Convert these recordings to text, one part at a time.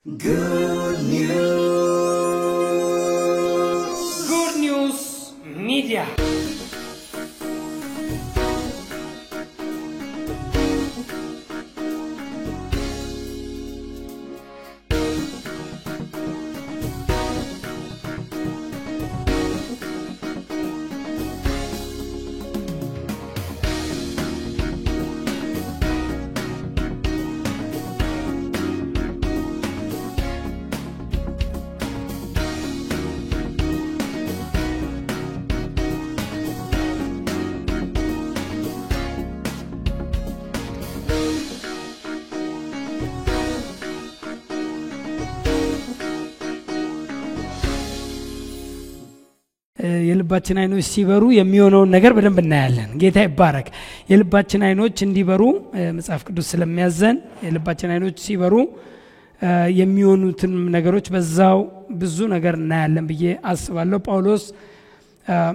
Good News Media. የልባችን አይኖች ሲበሩ የሚሆነው ነገር በደንብ እናያለን። ጌታ ይባረክ። የልባችን አይኖች እንዲበሩ መጽሐፍ ቅዱስ ስለሚያዘን የልባችን አይኖች ሲበሩ የሚሆኑትን ነገሮች በዛው ብዙ ነገር እናያለን ብዬ አስባለሁ። ጳውሎስ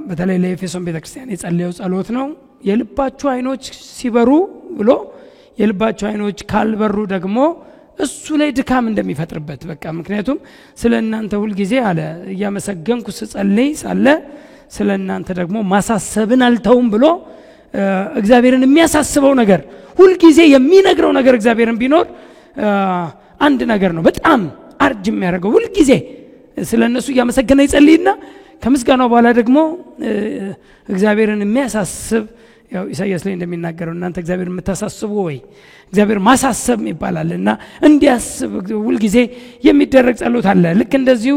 በተለይ ለኤፌሶን ቤተክርስቲያን የጸለየው ጸሎት ነው። የልባችሁ አይኖች ሲበሩ ብሎ የልባችሁ አይኖች ካልበሩ ደግሞ እሱ ላይ ድካም እንደሚፈጥርበት በቃ ምክንያቱም ስለናንተ ሁሉ ጊዜ አለ ያመሰገንኩ ስጸልይ ሳለ ስለናንተ ደግሞ ማሳሰብን አልተውም ብሎ እግዚአብሔርን የሚያሳስበው ነገር ሁሉ ጊዜ የሚነግረው ነገር እግዚአብሔርን ቢኖር አንድ ነገር ነው። በጣም አርጅ የሚያደርገው ሁሉ ጊዜ ስለነሱ ያመሰገነ ይጸልይና ከምስጋናው በኋላ ደግሞ እግዚአብሔርን የሚያሳስብ ያው ኢሳይያስ ላይ እንደሚናገረው እናንተ እግዚአብሔርን የምታሳስቡ ወይ እግዚአብሔር ማሳሰብ ይባላልና እንዲያስብ ሁሉ ጊዜ የሚደረግ ጸሎት አለ። ልክ እንደዚሁ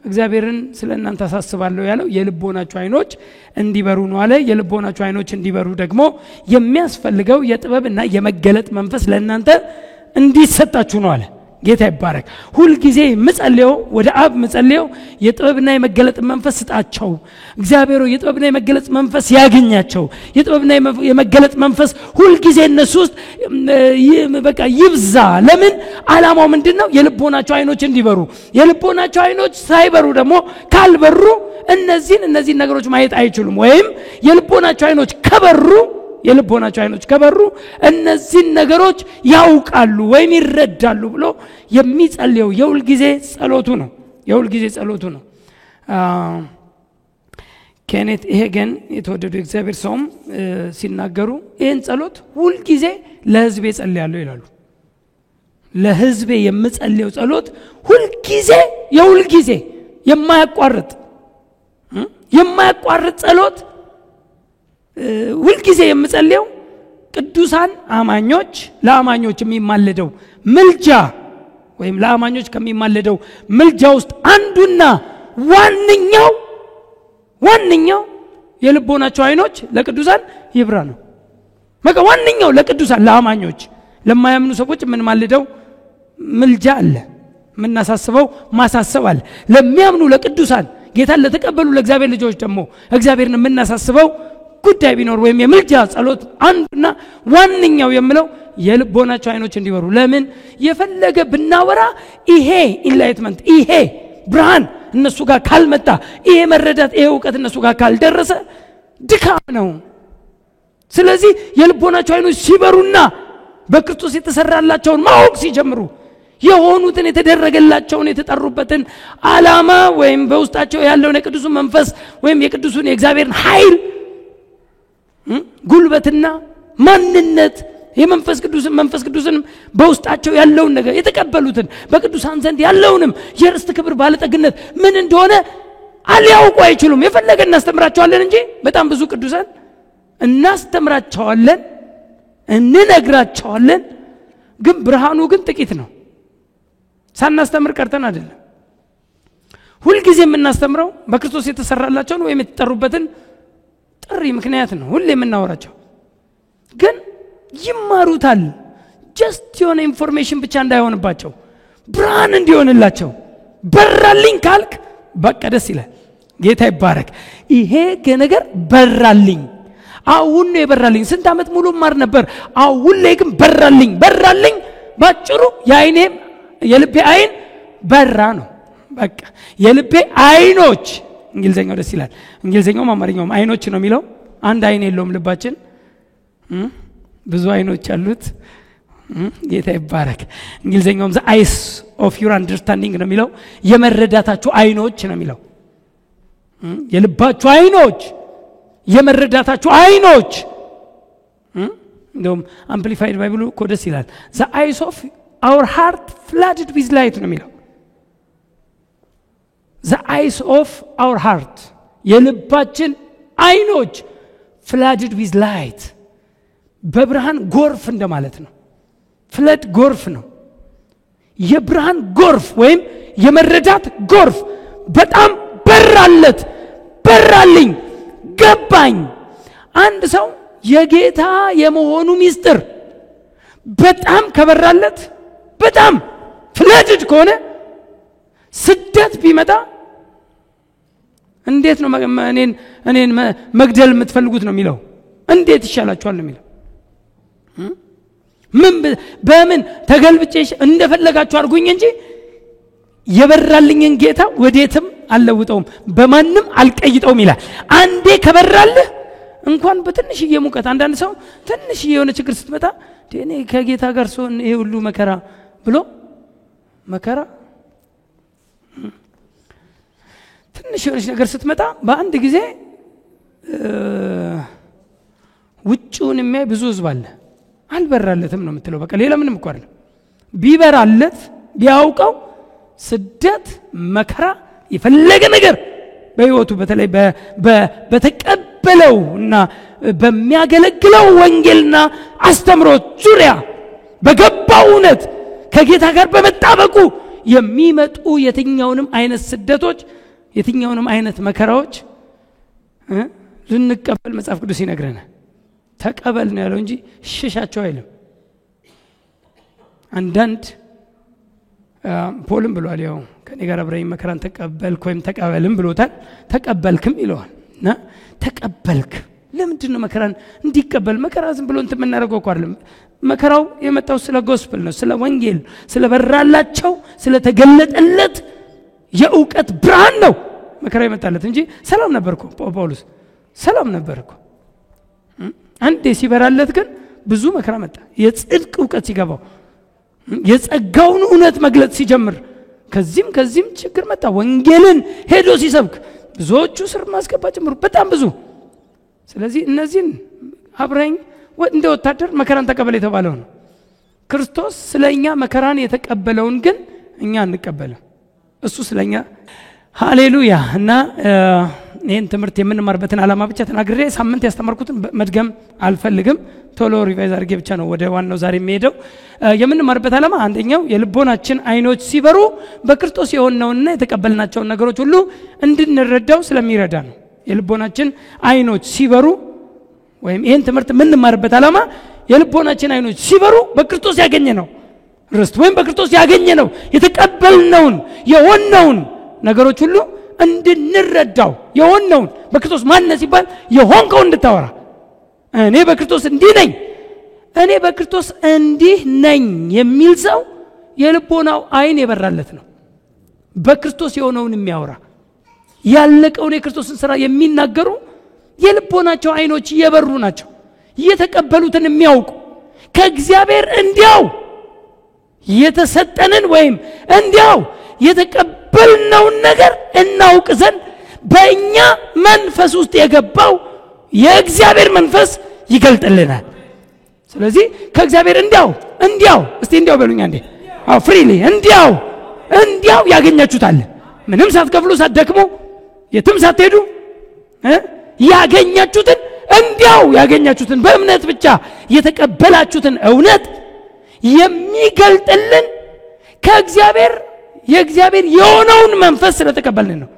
እግዚአብሔርን ስለናንተ አሳስባለሁ ያለው የልቦናችሁ አይኖች እንዲበሩ ነው አለ። የልቦናችሁ አይኖች እንዲበሩ ደግሞ የሚያስፈልገው የጥበብና የመገለጥ መንፈስ ለእናንተ እንዲሰጣችሁ ነው አለ። ጌታ ይባረክ። ሁሉ ጊዜ ምጸልየው ወደ አብ ምጸልየው የጥበብና የመገለጥ መንፈስ ስጣቸው። እግዚአብሔር የጥበብና የመገለጥ መንፈስ ያገኛቸው። የጥበብና የመገለጥ መንፈስ ሁሉ ጊዜ እነሱ ውስጥ በቃ ይብዛ። ለምን ዓላማው ምንድነው? የልቦናቸው አይኖች እንዲበሩ። የልቦናቸው አይኖች ሳይበሩ ደግሞ ካልበሩ እነዚህን ነገሮች ማየት አይችሉም። ወይም የልቦናቸው አይኖች ከበሩ እነዚህ ነገሮች ያውቃሉ ወይም ይረዳሉ ብሎ የሚጸልየው የሁሉ ጊዜ ጸሎቱ ነው። ኬኔት ኤሄገን የተወደዱ እግዚአብሔር ሰውም ሲናገሩ ይህን ጸሎት ሁሉ ጊዜ ለሕዝቤ ጸልያለሁ ይላሉ። ለሕዝቤ የምጸልየው ጸሎት ሁሉ ጊዜ የማያቋርጥ ጸሎት ሁሉ ጊዜ የምጸልየው ቅዱሳን አማኞች ለአማኞች የሚማለደው ምልጃ ወይም ለአማኞች ከሚማለደው ምልጃ ውስጥ አንዱና ዋንኛው የልቦናቸው አይኖች ለቅዱሳን ይብራ ነው። በቃ ዋንኛው ለቅዱሳን ለአማኞች ለማያምኑ ሰዎች የምንማለደው ምልጃ አለ። የምናሳስበው ማሳሰብ አለ። ለሚያምኑ ለቅዱሳን ጌታን ለተቀበሉ ለእግዚአብሔር ልጆች ደግሞ እግዚአብሔርን የምናሳስበው ጉዳይ ቢኖር ወይም የምልጃ ጸሎት አንዱና ዋንኛው የምለው የልቦናቸው አይኖች እንዲበሩ። ለምን የፈለገ ብናወራ ይሄ ኢንላይትመንት ይሄ ብርሃን እነሱ ጋር ካልመጣ ይሄ መረዳት ይሄ ዕውቀት እነሱ ጋር ካልደረሰ ድካም ነው። ስለዚህ የልቦናቸው አይኖች ሲበሩና በክርስቶስ የተሰራላቸውን ማወቅ ሲጀምሩ የሆኑትን የተደረገላቸውን የተጠሩበትን ዓላማ ወይም በውስጣቸው ያለውን የቅዱሱን መንፈስ ወይም የቅዱሱን የእግዚአብሔርን ኃይል ጉልበትና ማንነት የመንፈስ ቅዱስን በውስጣቸው ያለውን ነገር የተቀበሉትን በቅዱሳን ዘንድ ያለውንም የርስት ክብር ባለጠግነት ምን እንደሆነ አሊያውቁ አይችሉም። የፈለገ እናስተምራቸዋለን እንጂ በጣም ብዙ ቅዱሳን እናስተምራቸዋለን እንነግራቸዋለን፣ ግን ብርሃኑ ግን ጥቂት ነው። ሳናስተምር ቀርተን አይደለም። ሁሉ ጊዜ የምናስተምረው በክርስቶስ የተሰራላቸውን ወይም የተጠሩበትን ጥሪ ምክንያት ነው ሁሌ የምናወራቸው። ግን ይማሩታል። ጀስት የሆነ ኢንፎርሜሽን ብቻ እንዳይሆንባቸው ብርሃን እንዲሆንላቸው በራልኝ ካልክ በቃ ደስ ይላል። ጌታ ይባረክ። ይሄ ነገር በራልኝ። አሁን ነው የበራልኝ። ስንት ዓመት ሙሉ ማር ነበር። አሁን ላይ ግን በራልኝ ባጭሩ የአይኔም የልቤ አይን በራ ነው። በቃ የልቤ አይኖች እንግሊዘኛው ደስ ይላል። እንግሊዘኛውም አማርኛውም አይኖች ነው የሚለው። አንድ አይን የለውም ልባችን ብዙ አይኖች አሉት። ጌታ ይባረክ። እንግሊዘኛውም the eyes of your understanding ነው የሚለው፣ የመረዳታችሁ አይኖች ነው የሚለው። የልባችሁ አይኖች፣ የመረዳታችሁ አይኖች። እንደውም አምፕሊፋይድ ባይብሉ እኮ ደስ ይላል። the eyes of our heart flooded with light ነው የሚለው። the eyes of our heart የልባችን አይኖች flooded with light በብርሃን ጎርፍ እንደማለት ነው። ፍለድ ጎርፍ ነው። የብርሃን ጎርፍ ወይም የመረዳት ጎርፍ በጣም በራለት፣ በራልኝ፣ ገባኝ። አንድ ሰው የጌታ የመሆኑ ሚስጥር በጣም ከበራለት፣ በጣም ፍለድድ ከሆነ ስደት ቢመጣ እንዴት ነው እኔን መግደል የምትፈልጉት ነው የሚለው? እንዴት ይሻላችኋል ነው የሚለው? በምን ተገልብጬሽ እንደፈለጋችሁ አድርጉኝ እንጂ የበራልኝን ጌታ ወዴትም አልለውጠውም፣ በማንም አልቀይጠውም ይላል። አንዴ ከበራልህ እንኳን በትንሽዬ ሙቀት፣ አንዳንድ ሰው ትንሽዬ የሆነ ችግር ስትመጣ እኔ ከጌታ ጋር ሰው ይሄ ሁሉ መከራ ብሎ መከራ ትንሽ የሆነች ነገር ስትመጣ በአንድ ጊዜ ውጭውን የሚያይ ብዙ ህዝብ አለ። አልበራለትም ነው የምትለው። በቃ ሌላ ምንም እኮ አይደለም። ቢበራለት ቢያውቀው ስደት፣ መከራ፣ የፈለገ ነገር በህይወቱ በተለይ በተቀበለውና በሚያገለግለው ወንጌልና አስተምሮት ዙሪያ በገባው እውነት ከጌታ ጋር በመጣበቁ የሚመጡ የትኛውንም አይነት ስደቶች፣ የትኛውንም አይነት መከራዎች ልንቀበል መጽሐፍ ቅዱስ ይነግረናል። ተቀበል ነው ያለው እንጂ ሽሻቸው አይልም። አንዳንድ ፖልም ብሏል፣ ያው ከኔ ጋር አብረኝ መከራን ተቀበልክ ወይም ተቀበልም ብሎታል። ተቀበልክም ይለዋል እና ተቀበልክ ለምንድን ነው መከራን እንዲቀበል? መከራ ዝም ብሎ እንትን የምናደርገው እኮ አይደለም። መከራው የመጣው ስለ ጎስፔል ነው፣ ስለ ወንጌል፣ ስለ በራላቸው፣ ስለ ተገለጠለት የእውቀት ብርሃን ነው መከራ የመጣለት እንጂ ሰላም ነበርኩ። ጳውሎስ ሰላም ነበርኩ። አንዴ ሲበራለት ግን ብዙ መከራ መጣ። የጽድቅ እውቀት ሲገባው፣ የጸጋውን እውነት መግለጽ ሲጀምር ከዚህም ችግር መጣ። ወንጌልን ሄዶ ሲሰብክ ብዙዎቹ ስር ማስገባት ጀምሩ፣ በጣም ብዙ። ስለዚህ እነዚህን አብረኝ እንደ ወታደር መከራን ተቀበል የተባለው ነው። ክርስቶስ ስለኛ መከራን የተቀበለውን ግን እኛ አንቀበልም። እሱ ስለኛ ሃሌሉያ። እና ይህን ትምህርት የምንማርበትን ዓላማ ብቻ ተናግሬ ሳምንት ያስተማርኩትን መድገም አልፈልግም። ቶሎ ሪቫይዝ አድርጌ ብቻ ነው ወደ ዋናው ዛሬ የሚሄደው። የምንማርበት ዓላማ አንደኛው የልቦናችን አይኖች ሲበሩ በክርስቶስ የሆነውንና የተቀበልናቸውን ነገሮች ሁሉ እንድንረዳው ስለሚረዳ ነው። የልቦናችን አይኖች ሲበሩ ወይም ይህን ትምህርት የምንማርበት ዓላማ የልቦናችን አይኖች ሲበሩ በክርስቶስ ያገኘነው ርስት ወይም በክርስቶስ ያገኘነው የተቀበልነውን የሆነውን ነገሮች ሁሉ እንድንረዳው የሆነውን በክርስቶስ ማንነት ሲባል የሆንከው እንድታወራ እኔ በክርስቶስ እንዲህ ነኝ፣ እኔ በክርስቶስ እንዲህ ነኝ የሚል ሰው የልቦናው አይን የበራለት ነው። በክርስቶስ የሆነውን የሚያወራ ያለቀውን የክርስቶስን ሥራ የሚናገሩ የልቦናቸው አይኖች የበሩ ናቸው። የተቀበሉትን የሚያውቁ ከእግዚአብሔር እንዲያው የተሰጠንን ወይም እንዲያው የተቀበልነውን ነገር እናውቅ ዘንድ በእኛ መንፈስ ውስጥ የገባው የእግዚአብሔር መንፈስ ይገልጥልናል። ስለዚህ ከእግዚአብሔር እንዲያው እስቲ እንዲያው በሉኛ እንዴ! አው ፍሪሊ እንዲያው ያገኛችሁታል። ምንም ሳትከፍሉ ሳትደክሙ የትም ሳትሄዱ ያገኛችሁትን እንዲያው ያገኛችሁትን በእምነት ብቻ የተቀበላችሁትን እውነት የሚገልጥልን ከእግዚአብሔር የእግዚአብሔር የሆነውን መንፈስ ስለተቀበልን ነው።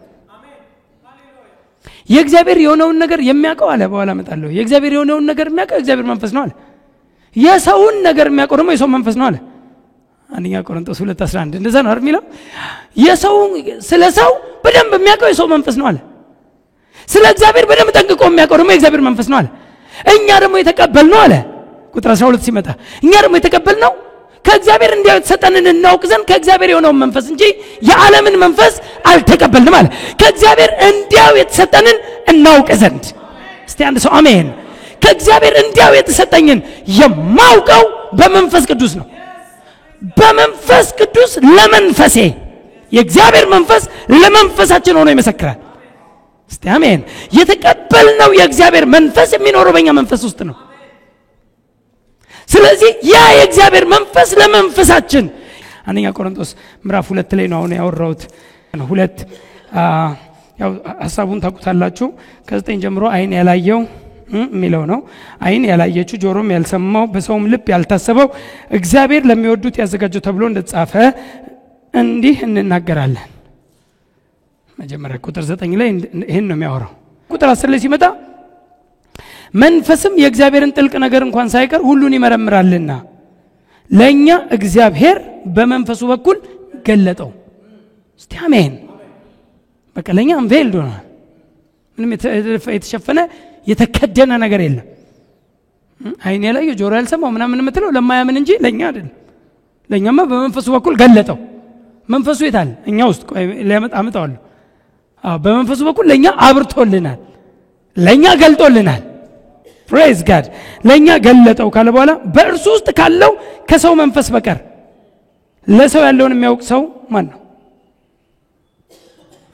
የእግዚአብሔር የሆነውን ነገር የሚያውቀው አለ በኋላ መጣለሁ። የእግዚአብሔር የሆነውን ነገር የሚያውቀው የእግዚአብሔር መንፈስ ነው አለ። የሰውን ነገር የሚያውቀው ደግሞ የሰው መንፈስ ነው አለ። አንደኛ ቆሮንቶስ 2:11 እንደዛ ነው አይደል የሚለው? ስለ ሰው በደንብ የሚያውቀው የሰው መንፈስ ነው አለ። ስለ እግዚአብሔር በደንብ ጠንቅቆ የሚያውቀው ደግሞ የእግዚአብሔር መንፈስ ነው አለ። እኛ ደግሞ የተቀበልነው አለ ቁጥር 12 ሲመጣ እኛ ደግሞ የተቀበልነው ከእግዚአብሔር እንዲያው የተሰጠንን እናውቅ ዘንድ ከእግዚአብሔር የሆነውን መንፈስ እንጂ የዓለምን መንፈስ አልተቀበልንም አለ። ከእግዚአብሔር እንዲያው የተሰጠንን እናውቅ ዘንድ። እስቲ አንድ ሰው አሜን። ከእግዚአብሔር እንዲያው የተሰጠኝን የማውቀው በመንፈስ ቅዱስ ነው። በመንፈስ ቅዱስ ለመንፈሴ የእግዚአብሔር መንፈስ ለመንፈሳችን ሆኖ ይመሰክራል። እስቲ አሜን። የተቀበልነው የእግዚአብሔር መንፈስ የሚኖረው በእኛ መንፈስ ውስጥ ነው። ስለዚህ ያ የእግዚአብሔር መንፈስ ለመንፈሳችን አንደኛ ቆሮንቶስ ምዕራፍ 2 ላይ ነው አሁን ያወራሁት። 2 ያው ሐሳቡን ታውቁታላችሁ። ከ9 ጀምሮ አይን ያላየው የሚለው ነው። አይን ያላየችው ጆሮም ያልሰማው በሰውም ልብ ያልታሰበው እግዚአብሔር ለሚወዱት ያዘጋጀው ተብሎ እንደተጻፈ እንዲህ እንናገራለን። መጀመሪያ ቁጥር 9 ላይ ይሄን ነው የሚያወራው። ቁጥር 10 ላይ ሲመጣ መንፈስም የእግዚአብሔርን ጥልቅ ነገር እንኳን ሳይቀር ሁሉን ይመረምራልና ለኛ እግዚአብሔር በመንፈሱ በኩል ገለጠው። እስቲ አሜን። በቃ ለኛ አንቬልድ ሆኗል። ምንም የተሸፈነ የተከደነ ነገር የለም። አይን ያላየው ጆሮ ያልሰማው ምናምን የምትለው ለማያምን እንጂ ለኛ አይደለም። ለኛማ በመንፈሱ በኩል ገለጠው። መንፈሱ የታል? እኛ ውስጥ አመጣዋለሁ። በመንፈሱ በኩል ለኛ አብርቶልናል፣ ለኛ ገልጦልናል። ፕሬዝ ጋድ። ለኛ ገለጠው ካለ በኋላ በእርሱ ውስጥ ካለው ከሰው መንፈስ በቀር ለሰው ያለውን የሚያውቅ ሰው ማን ነው?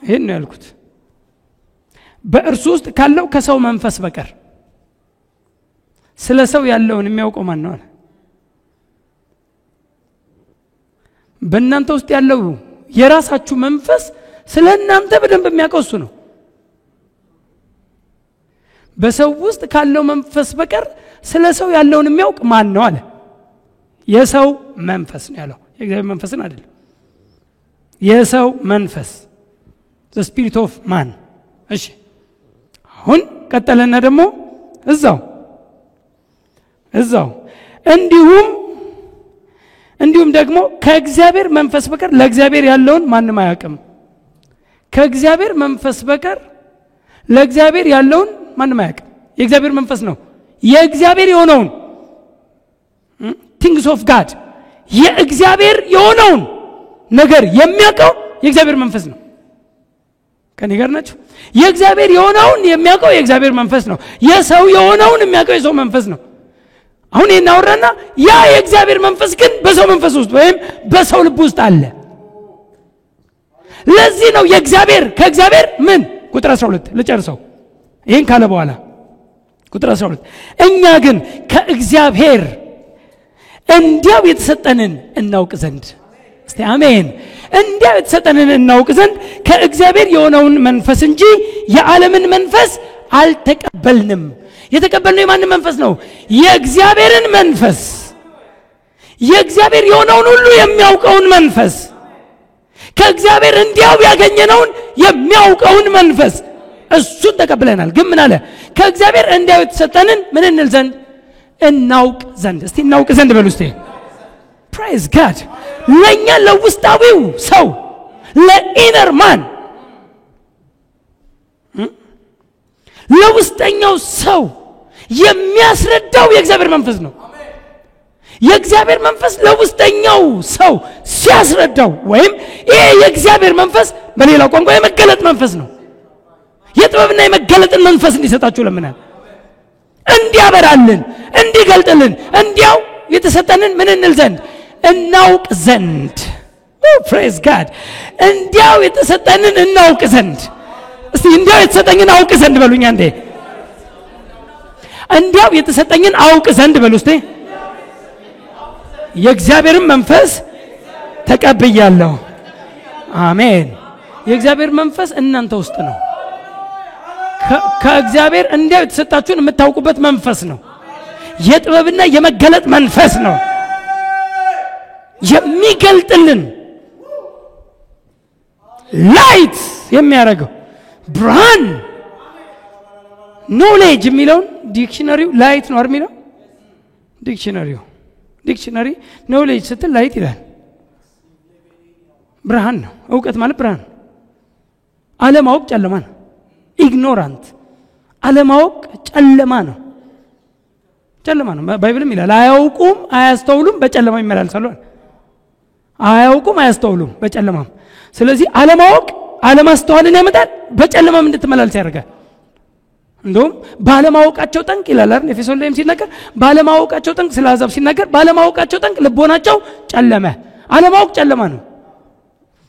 ይሄን ነው ያልኩት። በእርሱ ውስጥ ካለው ከሰው መንፈስ በቀር ስለ ሰው ያለውን የሚያውቀው ማን ነው አለ? በእናንተ ውስጥ ያለው የራሳችሁ መንፈስ ስለ እናንተ በደንብ የሚያውቀው እሱ ነው። በሰው ውስጥ ካለው መንፈስ በቀር ስለ ሰው ያለውን የሚያውቅ ማን ነው አለ? የሰው መንፈስ ነው ያለው፣ የእግዚአብሔር መንፈስን አይደለም። የሰው መንፈስ the spirit of man። እሺ አሁን ቀጠለና ደግሞ እዛው እንዲሁም ደግሞ ከእግዚአብሔር መንፈስ በቀር ለእግዚአብሔር ያለውን ማንም አያውቅም። ከእግዚአብሔር መንፈስ በቀር ለእግዚአብሔር ያለውን ማንም አያውቅም። የእግዚአብሔር መንፈስ ነው የእግዚአብሔር የሆነውን things of God የእግዚአብሔር የሆነውን ነገር የሚያውቀው የእግዚአብሔር መንፈስ ነው። ከኔ ጋር ናችሁ? የእግዚአብሔር የሆነውን የሚያውቀው የእግዚአብሔር መንፈስ ነው። የሰው የሆነውን የሚያውቀው የሰው መንፈስ ነው። አሁን እናወራና ያ የእግዚአብሔር መንፈስ ግን በሰው መንፈስ ውስጥ ወይም በሰው ልብ ውስጥ አለ። ለዚህ ነው ከእግዚአብሔር ምን ቁጥር 12 ልጨርሰው። ይሄን ካለ በኋላ ቁጥር 12 እኛ ግን ከእግዚአብሔር እንዲያው የተሰጠንን እናውቅ ዘንድ እስቲ አሜን። እንዲያው የተሰጠንን እናውቅ ዘንድ ከእግዚአብሔር የሆነውን መንፈስ እንጂ የዓለምን መንፈስ አልተቀበልንም። የተቀበልነው የማንን መንፈስ ነው? የእግዚአብሔርን መንፈስ። የእግዚአብሔር የሆነውን ሁሉ የሚያውቀውን መንፈስ፣ ከእግዚአብሔር እንዲያው ያገኘነውን የሚያውቀውን መንፈስ እሱን ተቀብለናል። ግን ምን አለ? ከእግዚአብሔር እንዲያው የተሰጠንን ምን እንል ዘንድ? እናውቅ ዘንድ። እስቲ እናውቅ ዘንድ በሉ እስቲ። ፕሬዝ ጋድ። ለኛ ለውስጣዊው ሰው ለኢነር ማን ለውስጠኛው ሰው የሚያስረዳው የእግዚአብሔር መንፈስ ነው። የእግዚአብሔር መንፈስ ለውስጠኛው ሰው ሲያስረዳው ወይም ይሄ የእግዚአብሔር መንፈስ በሌላ ቋንቋ የመገለጥ መንፈስ ነው። የጥበብና የመገለጥን መንፈስ እንዲሰጣችሁ ለምናል፣ እንዲያበራልን፣ እንዲገልጥልን፣ እንዲያው የተሰጠንን ምን እንል ዘንድ? እናውቅ ዘንድ። ፕሬዝ ጋድ። እንዲያው የተሰጠንን እናውቅ ዘንድ። እስቲ እንዲያው የተሰጠኝን አውቅ ዘንድ በሉኛ እንዴ። እንዲያው የተሰጠኝን አውቅ ዘንድ በሉ እስቲ። የእግዚአብሔርን መንፈስ ተቀብያለሁ። አሜን። የእግዚአብሔር መንፈስ እናንተ ውስጥ ነው። ከእግዚአብሔር እንዲያው የተሰጣችሁን የምታውቁበት መንፈስ ነው። የጥበብና የመገለጥ መንፈስ ነው። የሚገልጥልን ላይት የሚያደርገው ብርሃን ኖሌጅ የሚለውን ዲክሽነሪው ላይት ነው የሚለው ዲክሽነሪ ኖሌጅ ስትል ላይት ይላል። ብርሃን ነው። እውቀት ማለት ብርሃን። አለማወቅ ጨለማ ነው። ኢግኖራንት አለማወቅ ጨለማ ነው። ባይብልም ይላል አያውቁም አያስተውሉም በጨለማ ይመላለሳሉ። አያውቁም አያስተውሉም በጨለማም። ስለዚህ አለማወቅ አለማስተዋልን ያመጣል፣ በጨለማም እንድትመላለስ ያደርጋል። እንደውም ባለማወቃቸው ጠንቅ ይላል አይደል ኤፌሶን ላይም ሲናገር ባለማወቃቸው ጠንቅ ስለ አሕዛብ ሲናገር ባለማወቃቸው ጠንቅ ልቦናቸው ጨለመ። አለማወቅ ጨለማ ነው።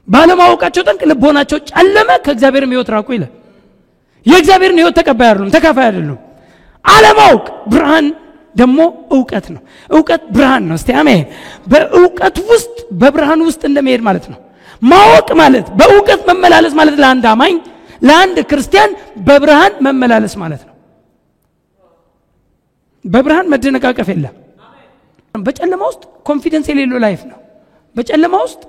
ባለማወቃቸው ጠንቅ ልቦናቸው ጨለመ ከእግዚአብሔርም ሕይወት ራቁ ይላል። የእግዚአብሔርን ሕይወት ተቀባይ አይደሉም፣ ተካፋይ አይደሉም። አለማወቅ ብርሃን ደግሞ ዕውቀት ነው። ዕውቀት ብርሃን ነው። እስቲ አሜን። በዕውቀት ውስጥ በብርሃን ውስጥ እንደመሄድ ማለት ነው። ማወቅ ማለት በዕውቀት መመላለስ ማለት ለአንድ አማኝ ለአንድ ክርስቲያን በብርሃን መመላለስ ማለት ነው። በብርሃን መደነቃቀፍ የለም። በጨለማ ውስጥ ኮንፊደንስ የሌለው ላይፍ ነው። በጨለማ ውስጥ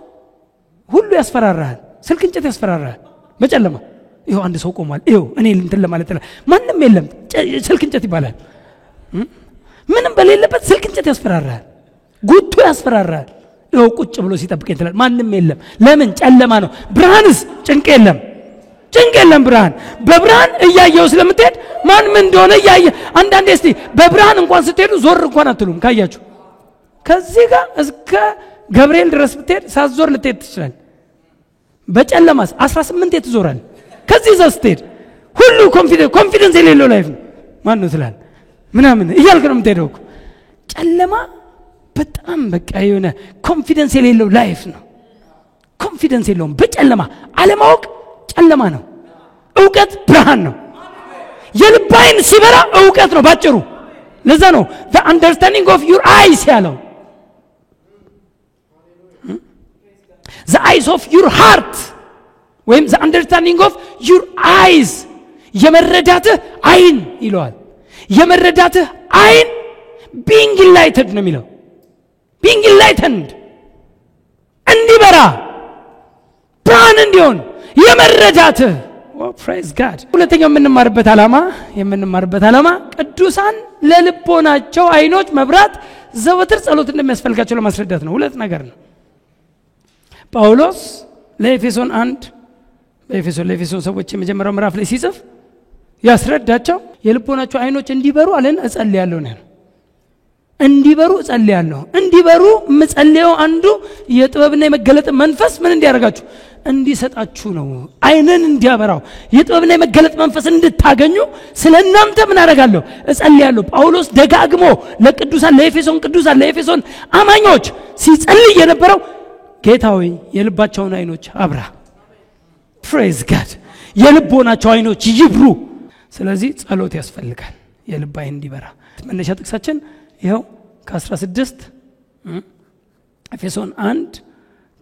ሁሉ ያስፈራራል። ስልክ እንጨት ያስፈራራል። በጨለማ ይሄው አንድ ሰው ቆሟል፣ ይሄው እኔ እንትን ለማለት ማንም የለም፣ ስልክ እንጨት ይባላል። ምንም በሌለበት ስልክ እንጨት ያስፈራራል፣ ጉቶ ያስፈራራል። ይሄው ቁጭ ብሎ ሲጠብቅ ይላል፣ ማንም የለም። ለምን? ጨለማ ነው። ብርሃንስ ጭንቅ የለም፣ ጭንቅ የለም። ብርሃን በብርሃን እያየው ስለምትሄድ ማን ምን እንደሆነ እያየ አንዳንዴ እስቲ በብርሃን እንኳን ስትሄዱ ዞር እንኳን አትሉም። ካያችሁ ከዚህ ጋር እስከ ገብርኤል ድረስ ብትሄድ ሳትዞር ልትሄድ ትችላል። በጨለማስ 18 ትዞራል። ከዚህ እዛ ስትሄድ ሁሉ ኮንፊደንስ የሌለው ላይፍ ነው። ማን ነው ትላል ምናምን እያልክ ነው የምትሄደው። ጨለማ በጣም በቃ የሆነ ኮንፊደንስ የሌለው ላይፍ ነው። ኮንፊደንስ የለውም በጨለማ። አለማወቅ ጨለማ ነው። ዕውቀት ብርሃን ነው። የልብ ዓይን ሲበራ ዕውቀት ነው ባጭሩ። ለዛ ነው the understanding of your eyes ያለው the eyes of your heart ወይም the understanding of your eyes የመረዳትህ ዓይን ይለዋል። የመረዳትህ ዓይን being enlightened ነው የሚለው። being enlightened እንዲበራ ብርሃን እንዲሆን የመረዳትህ praise God። ሁለተኛው የምንማርበት ዓላማ ቅዱሳን ለልቦናቸው ዓይኖች መብራት ዘወትር ጸሎት እንደሚያስፈልጋቸው ለማስረዳት ነው። ሁለት ነገር ነው። ጳውሎስ ለኤፌሶን ለኤፌሶን ሰዎች የመጀመሪያው ምዕራፍ ላይ ሲጽፍ ያስረዳቸው የልቦናቸው ዓይኖች እንዲበሩ አለን እጸልያለሁ ነው። እንዲበሩ እጸልያለሁ። እንዲበሩ ምጸልየው አንዱ የጥበብና የመገለጥ መንፈስ ምን እንዲያደርጋችሁ እንዲሰጣችሁ ነው። ዓይንን እንዲያበራው የጥበብና የመገለጥ መንፈስ እንድታገኙ ስለእናንተ ምን አደርጋለሁ እጸልያለሁ። ጳውሎስ ደጋግሞ ለኤፌሶን አማኞች ሲጸልይ የነበረው ጌታ ሆይ የልባቸውን ዓይኖች አብራ። praise God። የልቦናቸው ዓይኖች ይብሩ። ስለዚህ ጸሎት ያስፈልጋል የልብ ዓይን እንዲበራ። መነሻ ጥቅሳችን ይሄው ከ16 ኤፌሶን 1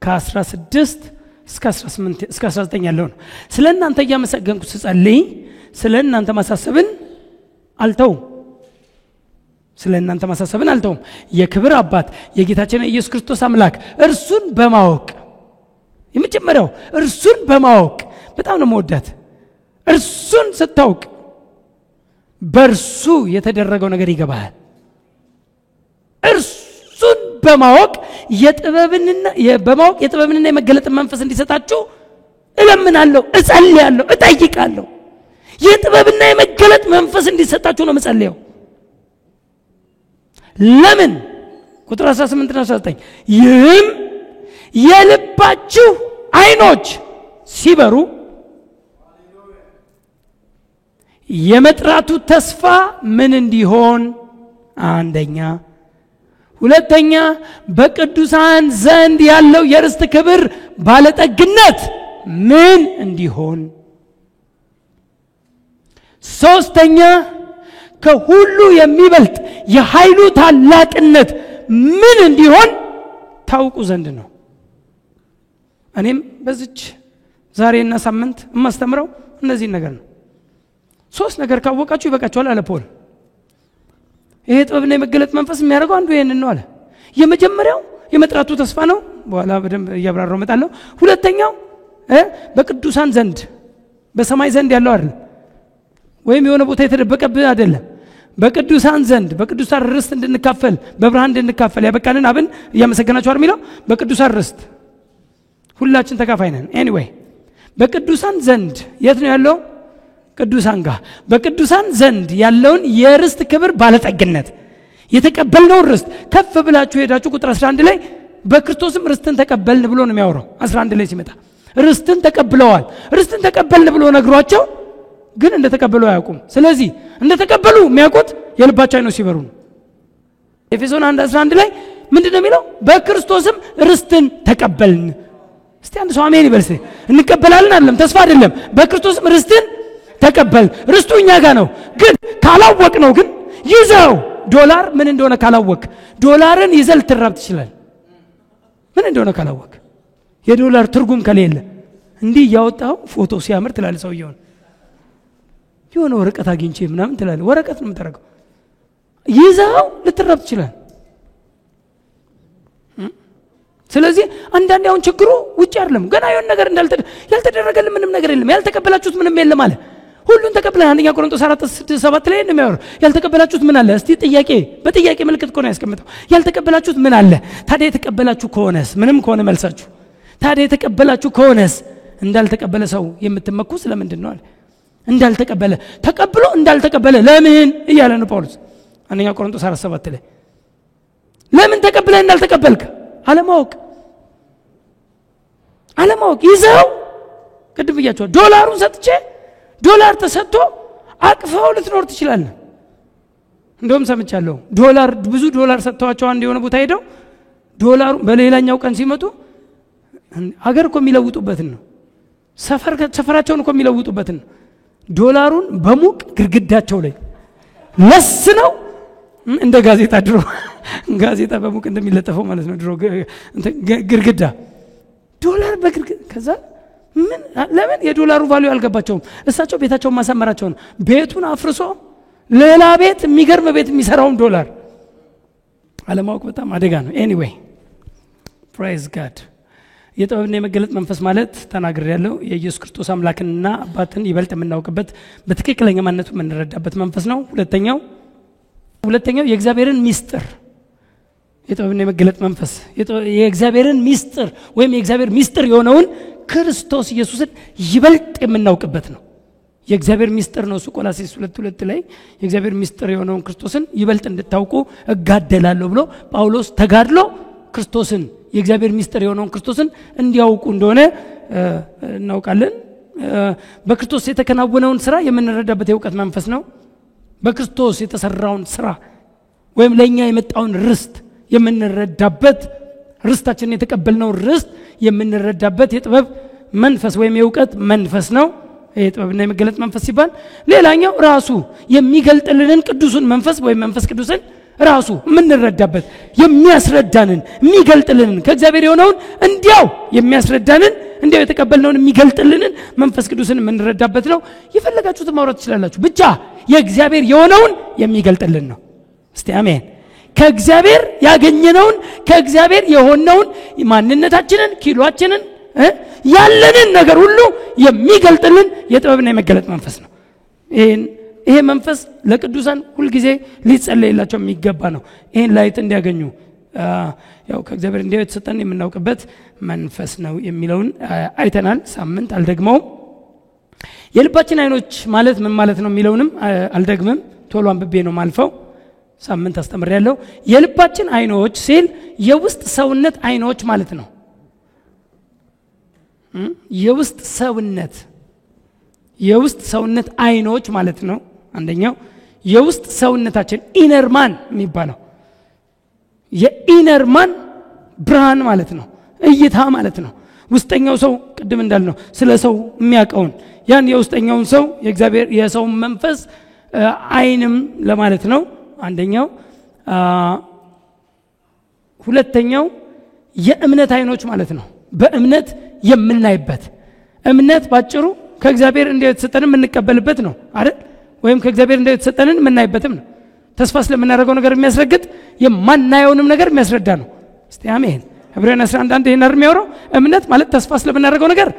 ከ16 እስከ 18 እስከ 19 ያለው ነው። ስለእናንተ እያመሰገንኩ ስጸልይ ስለእናንተ ማሳሰብን አልተውም። የክብር አባት የጌታችን ኢየሱስ ክርስቶስ አምላክ እርሱን በማወቅ የመጀመሪያው እርሱን በማወቅ በጣም ነው መወዳት። እርሱን ስታውቅ በእርሱ የተደረገው ነገር ይገባል። እርሱን በማወቅ የጥበብንና የመገለጥ መንፈስ እንዲሰጣችሁ እለምናለሁ፣ እጸልያለሁ፣ እጠይቃለሁ። የጥበብና የመገለጥ መንፈስ እንዲሰጣችሁ ነው መጸለየው። ለምን? ቁጥር 18 እና 19 ይህም የልባችሁ ዓይኖች ሲበሩ የመጥራቱ ተስፋ ምን እንዲሆን አንደኛ፣ ሁለተኛ በቅዱሳን ዘንድ ያለው የርስት ክብር ባለጠግነት ምን እንዲሆን፣ ሶስተኛ ከሁሉ የሚበልጥ የኃይሉ ታላቅነት ምን እንዲሆን ታውቁ ዘንድ ነው። እኔም በዚች ዛሬና ሳምንት የማስተምረው እነዚህ ነገር ነው። ሶስት ነገር ካወቃችሁ ይበቃችኋል አለ ፖል። ይሄ ጥበብና የመገለጥ መንፈስ የሚያደርገው አንዱ ይሄንን ነው አለ። የመጀመሪያው የመጥራቱ ተስፋ ነው፣ በኋላ በደንብ እያብራራው መጣለሁ። ሁለተኛው በቅዱሳን ዘንድ በሰማይ ዘንድ ያለው አይደል፣ ወይም የሆነ ቦታ የተደበቀብህ አይደለም። በቅዱሳን ዘንድ በቅዱሳን ርስት እንድንካፈል በብርሃን እንድንካፈል ያበቃንን አብን እያመሰገናችሁ አይደል የሚለው። በቅዱሳን ርስት ሁላችን ተካፋይ ነን። ኤኒዌይ በቅዱሳን ዘንድ የት ነው ያለው? ቅዱሳን ጋር። በቅዱሳን ዘንድ ያለውን የርስት ክብር ባለጠግነት የተቀበልነው ርስት ከፍ ብላችሁ ሄዳችሁ ቁጥር 11 ላይ በክርስቶስም ርስትን ተቀበልን ብሎ ነው የሚያወራው። 11 ላይ ሲመጣ ርስትን ተቀብለዋል። ርስትን ተቀበልን ብሎ ነግሯቸው ግን እንደተቀበሉ አያውቁም። ስለዚህ እንደተቀበሉ የሚያውቁት የልባቸው አይኖች ሲበሩ ነው። ኤፌሶን 1:11 ላይ ምንድነው የሚለው? በክርስቶስም ርስትን ተቀበልን። እስቲ አንድ ሰው አሜን ይበል። እንቀበላለን አይደለም፣ ተስፋ አይደለም። በክርስቶስም ርስትን ተቀበልን። ርስቱ እኛ ጋር ነው። ግን ካላወቅ ነው ግን ይዘው ዶላር ምን እንደሆነ ካላወቅ ዶላርን ይዘል ትራብ ትችላል። ምን እንደሆነ ካላወቅ የዶላር ትርጉም ከሌለ እንዲህ ያወጣው ፎቶ ሲያምር ትላል ሰውየው የሆነ ወረቀት አግኝቼ ምናምን ትላል። ወረቀት ነው የምታረገው። ይዘው ልትራብ ትችላል። ስለዚህ አንዳንዴ አሁን ችግሩ ውጪ አይደለም፣ ገና የሆነ ነገር ያልተደረገልን ምንም ነገር የለም። ያልተቀበላችሁት ምንም የለም አለ። ሁሉን ተቀበለን። አንደኛ ቆሮንቶስ 4:7 ላይ ነው የሚያወራው። ያልተቀበላችሁት ምን አለ? እስቲ በጥያቄ ምልክት እኮ ነው ያስቀምጠው። ያልተቀበላችሁት ምን አለ? ታዲያ የተቀበላችሁ ከሆነስ ምንም ከሆነ መልሳችሁ ታዲያ የተቀበላችሁ ከሆነስ እንዳልተቀበለ ሰው የምትመኩ ስለምንድን ነው አለ? እንዳልተቀበለ ተቀብሎ እንዳልተቀበለ ለምን እያለ ነው ጳውሎስ አንደኛ ቆሮንቶስ 4:7 ላይ። ለምን ተቀበለ እንዳልተቀበልክ? አለማወቅ ይዘው ቅድም ብያቸው ዶላሩን ሰጥቼ ዶላር ተሰጥቶ አቅፈው ልትኖር ትችላለህ። እንደውም ሰምቻለሁ ብዙ ዶላር ሰጥተዋቸው አንድ የሆነ ቦታ ሄደው ዶላሩ በሌላኛው ቀን ሲመጡ ሀገር እኮ የሚለውጡበትን ነው፣ ሰፈራቸውን እኮ የሚለውጡበትን ነው። ዶላሩን በሙቅ ግድግዳቸው ላይ ለስነው እንደ ጋዜጣ በሙቅ እንደሚለጠፈው ማለት ነው ድሮ ግድግዳ ዶላር በግድግዳ። ከዛ ለምን የዶላሩ ቫልዩ አልገባቸውም። እሳቸው ቤታቸውን ማሳመራቸው ነው። ቤቱን አፍርሶ ሌላ ቤት የሚገርም ቤት የሚሰራውን ዶላር አለማወቅ በጣም አደጋ ነው። ኤኒዌይ ፕራይዝ ጋድ። የጥበብና የመገለጥ መንፈስ ማለት ተናግሬ ያለው የኢየሱስ ክርስቶስ አምላክንና አባትን ይበልጥ የምናውቅበት በትክክለኛ ማንነቱ የምንረዳበት መንፈስ ነው። ሁለተኛው የእግዚአብሔርን ሚስጥር የጥበብና የመገለጥ መንፈስ የእግዚአብሔርን ሚስጥር ወይም የእግዚአብሔር ሚስጥር የሆነውን ክርስቶስ ኢየሱስን ይበልጥ የምናውቅበት ነው። የእግዚአብሔር ሚስጥር ነው። ቆላስይስ 2:2 ላይ የእግዚአብሔር ሚስጥር የሆነውን ክርስቶስን ይበልጥ እንድታውቁ እጋደላለሁ ብሎ ጳውሎስ ተጋድሎ ክርስቶስን የእግዚአብሔር ሚስጥር የሆነውን ክርስቶስን እንዲያውቁ እንደሆነ እናውቃለን። በክርስቶስ የተከናወነውን ስራ የምንረዳበት የእውቀት መንፈስ ነው። በክርስቶስ የተሰራውን ስራ ወይም ለኛ የመጣውን ርስት የምንረዳበት ርስታችንን የተቀበልነው ርስት የምንረዳበት የጥበብ መንፈስ ወይም የእውቀት መንፈስ ነው። የጥበብና የመገለጥ መንፈስ ሲባል ሌላኛው ራሱ የሚገልጥልንን ቅዱሱን መንፈስ ወይም መንፈስ ቅዱስን ራሱ የምንረዳበት የሚያስረዳንን የሚገልጥልንን ከእግዚአብሔር የሆነውን እንዲያው የሚያስረዳንን እንዲያው የተቀበልነውን የሚገልጥልንን መንፈስ ቅዱስን የምንረዳበት ነው። የፈለጋችሁትን ማውራት ትችላላችሁ፣ ብቻ የእግዚአብሔር የሆነውን የሚገልጥልን ነው። እስቲ አሜን። ከእግዚአብሔር ያገኘነውን ከእግዚአብሔር የሆነውን ማንነታችንን ኪሎአችንን ያለንን ነገር ሁሉ የሚገልጥልን የጥበብና የመገለጥ መንፈስ ነው። ይሄ መንፈስ ለቅዱሳን ሁሉ ጊዜ ሊጸለይላቸው የሚገባ ነው። ይሄን ላይት እንዲያገኙ ያው ከእግዚአብሔር እንዲያው የተሰጠን የምናውቅበት መንፈስ ነው የሚለውን አይተናል። ሳምንት አልደግመውም። የልባችን አይኖች ማለት ምን ማለት ነው የሚለውንም አልደግምም፣ ቶሎ አንብቤ ነው ማልፈው። ሳምንት አስተምሬያለሁ። የልባችን አይኖች ሲል የውስጥ ሰውነት አይኖች ማለት ነው። የውስጥ ሰውነት አይኖች ማለት ነው። አንደኛው የውስጥ ሰውነታችን ኢነር ማን የሚባለው የኢነር ማን ብርሃን ማለት ነው፣ እይታ ማለት ነው። ውስጠኛው ሰው ቅድም እንዳልነው ስለ ሰው የሚያውቀውን ያን የውስጠኛውን ሰው የእግዚአብሔር የሰው መንፈስ አይንም ለማለት ነው አንደኛው። ሁለተኛው የእምነት አይኖች ማለት ነው። በእምነት የምናይበት እምነት ባጭሩ ከእግዚአብሔር እንዲያው የተሰጠንን የምንቀበልበት ነው አይደል? ወይም ከእግዚአብሔር እንዲያው የተሰጠንን የምናይበትም ነው። ተስፋ ስለምናደርገው ነገር የሚያስረግጥ የማናየውንም ነገር የሚያስረዳ ነው። እስቲ አሜን። ዕብራውያን 11:1 ይሄን አይደል የሚያወራው? እምነት ማለት ተስፋ ስለምናደርገው ነገር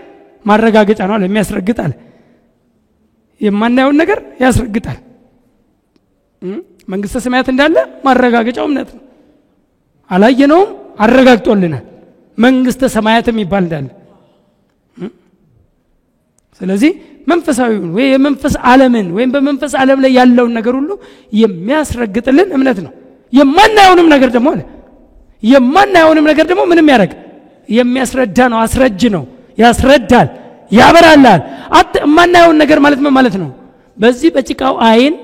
ማረጋገጫ ነው አለ፣ የሚያስረግጣል። የማናየውን ነገር ያስረግጣል። መንግስተ ሰማያት እንዳለ ማረጋገጫው እምነት ነው። አላየነውም፣ አረጋግጦልናል መንግስተ ሰማያት የሚባል እንዳለ። ስለዚህ መንፈሳዊውን ወይ የመንፈስ ዓለምን ወይም በመንፈስ ዓለም ላይ ያለውን ነገር ሁሉ የሚያስረግጥልን እምነት ነው። የማናየውንም ነገር ደግሞ አለ የማናየውንም ነገር ደግሞ ምንም ያደርግ የሚያስረዳ ነው። አስረጅ ነው፣ ያስረዳል፣ ያበራላል። የማናየውን ነገር ማለት ምን ማለት ነው? በዚህ በጭቃው አይን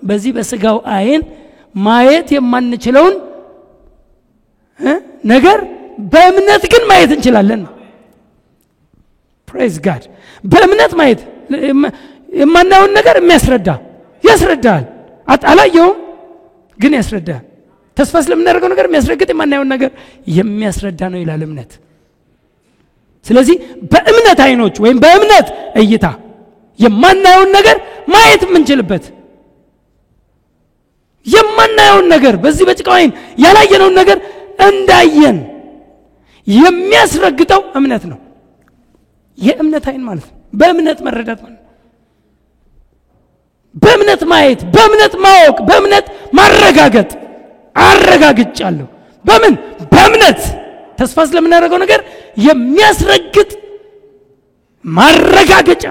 በዚህ በስጋው አይን ማየት የማንችለውን ነገር በእምነት ግን ማየት እንችላለን። ፕሬዝ ጋድ። በእምነት ማየት የማናየውን ነገር ያስረዳል። አላየውም ግን ያስረዳል። ተስፋ ስለምናደርገው ነገር የሚያስረግጥ የማናየውን ነገር የሚያስረዳ ነው ይላል እምነት። ስለዚህ በእምነት አይኖች ወይም በእምነት እይታ የማናየውን ነገር ማየት የምንችልበት የማናየውን ነገር በዚህ በጭቃው አይን ያላየነውን ነገር እንዳየን የሚያስረግጠው እምነት ነው። የእምነት አይን ማለት ነው። በእምነት መረዳት ማለት ነው። በእምነት ማየት፣ በእምነት ማወቅ፣ በእምነት ማረጋገጥ። አረጋግጫለሁ። በእምነት ተስፋ ስለምናደርገው ነገር የሚያስረግጥ ማረጋገጫ፣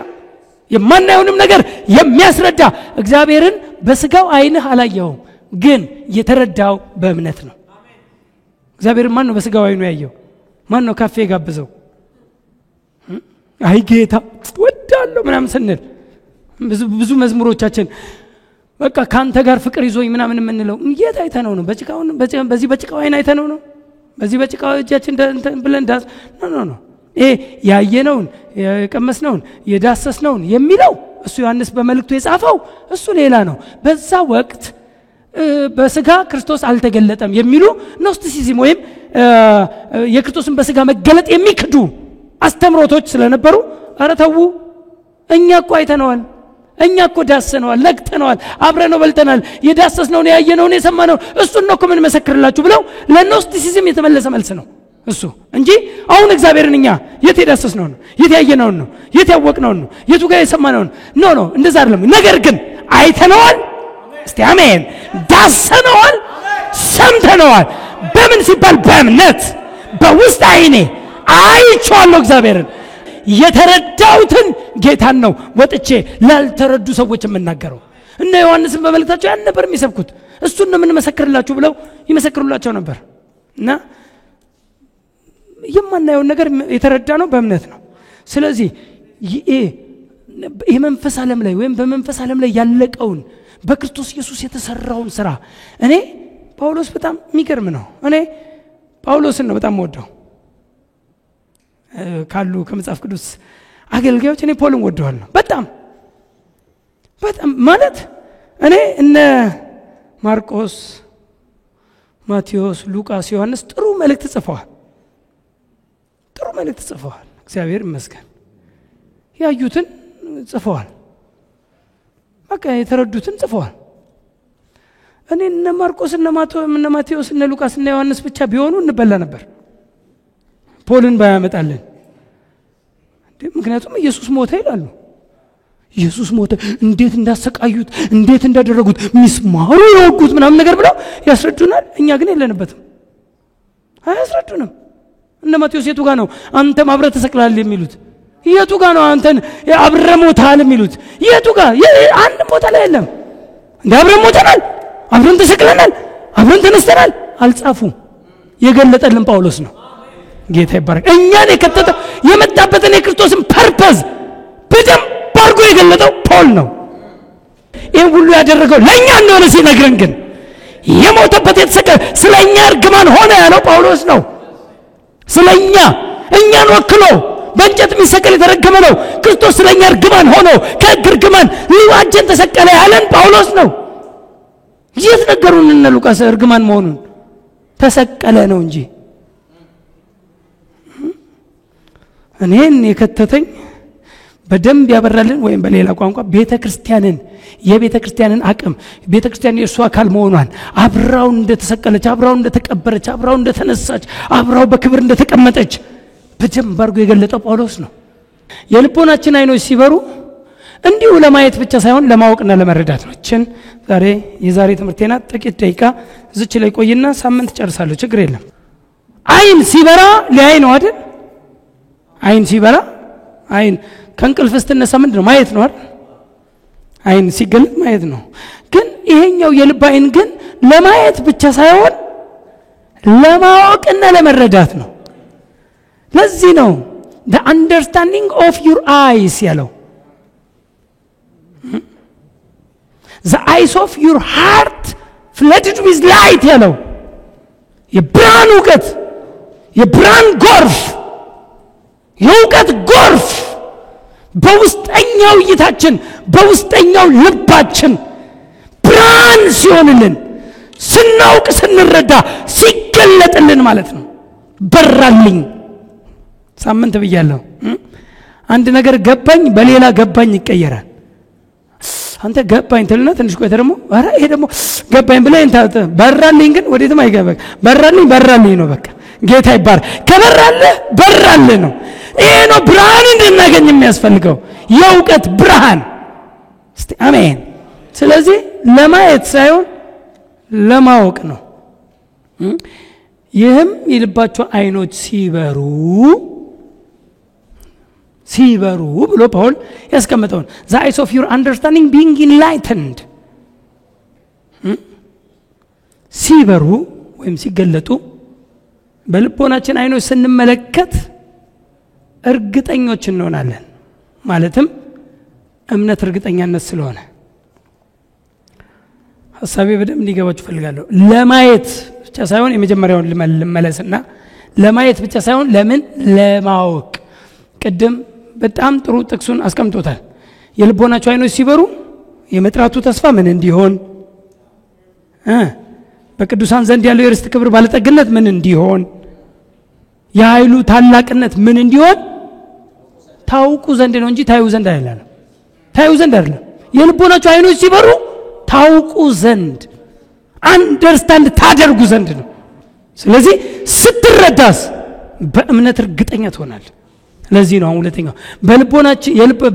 የማናየውንም ነገር የሚያስረዳ። እግዚአብሔርን በስጋው አይንህ አላየኸውም፣ ግን የተረዳው በእምነት ነው። እግዚአብሔርን ማን ነው በስጋው አይኑ ያየው? ማን ነው ካፌ ጋብዘው? አይ ጌታ ወዳለሁ ምናምን ስንል ብዙ መዝሙሮቻችን በቃ ካንተ ጋር ፍቅር ይዞኝ ምናምን የምንለው የት አይተነው ነው? በዚህ በጭቃው አይን አይተነው ነው? በዚህ በጭቃው እጃችን ብለን ዳስ ኖ ያየነውን የቀመስነውን የዳሰስነውን የሚለው እሱ ዮሐንስ በመልእክቱ የጻፈው እሱ ሌላ ነው። በዛ ወቅት በስጋ ክርስቶስ አልተገለጠም የሚሉ ኖስቲሲዝም ወይም የክርስቶስን በስጋ መገለጥ የሚክዱ አስተምሮቶች ስለነበሩ ኧረ ተው፣ እኛ እኮ አይተነዋል፣ እኛ እኮ ዳሰነዋል፣ ነግተነዋል፣ አብረነው በልተናል፣ የዳሰስነውን ያየነውን የሰማነውን እሱን ነው እኮ ምን መሰክርላችሁ ብለው ለኖስቲሲዝም የተመለሰ መልስ ነው እሱ እንጂ አሁን እግዚአብሔርን እኛ የት የዳሰስነው ነው? የት ያየነው ነው? የት ያወቅነው ነው? የቱ ጋር የሰማነው ነው? ኖ እንደዛ አይደለም። ነገር ግን አይተነዋል፣ እስቲ አሜን፣ ዳሰነዋል፣ ሰምተነዋል። በምን ሲባል በእምነት በውስጥ አይኔ አይቼዋለሁ እግዚአብሔርን። የተረዳሁትን ጌታን ነው ወጥቼ ላልተረዱ ሰዎች የምናገረው። እነ ዮሐንስን በመልእክታቸው ያን ነበር የሚሰብኩት። እሱን ነው ምን መሰክርላችሁ ብለው ይመሰክሩላቸው ነበር። እና የማናየውን ነገር የተረዳ ነው በእምነት ነው። ስለዚህ የመንፈስ ዓለም ላይ ወይም በመንፈስ ዓለም ላይ ያለቀውን በክርስቶስ ኢየሱስ የተሰራውን ስራ እኔ ጳውሎስ በጣም የሚገርም ነው። እኔ ጳውሎስን ነው በጣም ወደው ካሉ ከመጽሐፍ ቅዱስ አገልጋዮች እኔ ፖልን ወደዋለሁ በጣም ማለት እኔ እነ ማርቆስ፣ ማቴዎስ፣ ሉቃስ፣ ዮሐንስ ጥሩ መልእክት ጽፈዋል። እግዚአብሔር ይመስገን። ያዩትን ጽፈዋል፣ በቃ የተረዱትን ጽፈዋል። እኔ እነ ማርቆስ እነ ማቴዎስ እነ ሉቃስ እነ ዮሐንስ ብቻ ቢሆኑ እንበላ ነበር ፖልን ባያመጣልን። ምክንያቱም ኢየሱስ ሞተ ይላሉ። ኢየሱስ ሞተ፣ እንዴት እንዳሰቃዩት፣ እንዴት እንዳደረጉት፣ ሚስማሩ የወጉት ምናምን ነገር ብለው ያስረዱናል። እኛ ግን የለንበትም፣ አያስረዱንም። እነ ማቴዎስ የቱ ጋር ነው አንተም አብረህ ተሰቅለሃል የሚሉት? የቱ ጋር ነው አንተን አብረህ ሞተሃል የሚሉት? የቱ ጋር? አንድ ቦታ ላይ የለም። እንደ አብረን ሞተናል፣ አብረን ተሰቅለናል፣ አብረን ተነስተናል አልጻፉም። የገለጠልን ጳውሎስ ነው። ጌታ ይባረክ። እኛን የከተተው የመጣበትን የክርስቶስን ፐርፐዝ በደንብ አድርጎ የገለጠው ፖል ነው። ይህን ሁሉ ያደረገው ለእኛ እንደሆነ ሲነግረን ግን የሞተበት የተሰቀለ ስለኛ እርግማን ሆነ ያለው ጳውሎስ ነው። ስለኛ እኛን ወክሎ በእንጨት የሚሰቀል የተረገመ ነው። ክርስቶስ ስለኛ እርግማን ሆኖ ከሕግ እርግማን ሊዋጀን ተሰቀለ ያለን ጳውሎስ ነው። የት ነገሩን እነ ሉቃስ እርግማን መሆኑን? ተሰቀለ ነው እንጂ እኔን የከተተኝ በደንብ ያበራልን ወይም በሌላ ቋንቋ ቤተክርስቲያንን የቤተክርስቲያንን አቅም ቤተክርስቲያን የእሱ አካል መሆኗን አብራው እንደተሰቀለች አብራው እንደተቀበረች አብራው እንደተነሳች አብራው በክብር እንደተቀመጠች በደንብ አድርጎ የገለጠው ጳውሎስ ነው። የልቦናችን አይኖች ሲበሩ እንዲሁ ለማየት ብቻ ሳይሆን ለማወቅና ለመረዳት ነው። የዛሬ ትምህርቴና ጥቂት ደቂቃ እዚች ላይ ቆይና ሳምንት ጨርሳለሁ፣ ችግር የለም። አይን ሲበራ ሊያይ ነው አይደል? አይን ሲበራ አይን ከእንቅልፍ ስትነሳ ምንድን ነው? ማየት ነው አይደል? አይን ሲገለጥ ማየት ነው። ግን ይሄኛው የልብ አይን ግን ለማየት ብቻ ሳይሆን ለማወቅና ለመረዳት ነው። ለዚህ ነው the understanding of your eyes ያለው። the eyes of your heart flooded with light ያለው የብርሃን ዕውቀት የብርሃን ጎርፍ የዕውቀት ጎርፍ በውስጠኛው እይታችን በውስጠኛው ልባችን ብርሃን ሲሆንልን ስናውቅ ስንረዳ ሲገለጥልን ማለት ነው በራልኝ ሳምንት ብያለሁ አንድ ነገር ገባኝ በሌላ ገባኝ ይቀየራል አንተ ገባኝ ተልና ትንሽ ቆይተ ደግሞ አረ ይሄ ደግሞ ገባኝ ብለህ እንታ በራልኝ ግን ወዴትም አይገባም በራልኝ ነው በቃ ጌታ ይባርክ ከበራልህ በራልህ ነው ይሄ ነው ብርሃን እንድናገኝ የሚያስፈልገው የዕውቀት ብርሃን እስቲ አሜን ስለዚህ ለማየት ሳይሆን ለማወቅ ነው ይህም የልባቸው አይኖች ሲበሩ ብሎ ጳውል ያስቀመጠው the eyes of your understanding being enlightened ሲበሩ ወይም ሲገለጡ በልቦናችን አይኖች ስንመለከት እርግጠኞች እንሆናለን ማለትም እምነት እርግጠኛነት ስለሆነ ሐሳቤ በደንብ እንዲገባችሁ ፈልጋለሁ ለማየት ብቻ ሳይሆን የመጀመሪያውን ልመለስና ለማየት ብቻ ሳይሆን ለምን ለማወቅ ቅድም በጣም ጥሩ ጥቅሱን አስቀምጦታል የልቦናቸው አይኖች ሲበሩ የመጥራቱ ተስፋ ምን እንዲሆን በቅዱሳን ዘንድ ያለው የርስት ክብር ባለጠግነት ምን እንዲሆን የኃይሉ ታላቅነት ምን እንዲሆን ታውቁ ዘንድ ነው እንጂ ታዩ ዘንድ አይደለም ታዩ ዘንድ አይደለም የልቦናቸው አይኖች ሲበሩ ታውቁ ዘንድ አንደርስታንድ ታደርጉ ዘንድ ነው ስለዚህ ስትረዳስ በእምነት እርግጠኛ ትሆናለህ ለዚህ ነው ሁለተኛው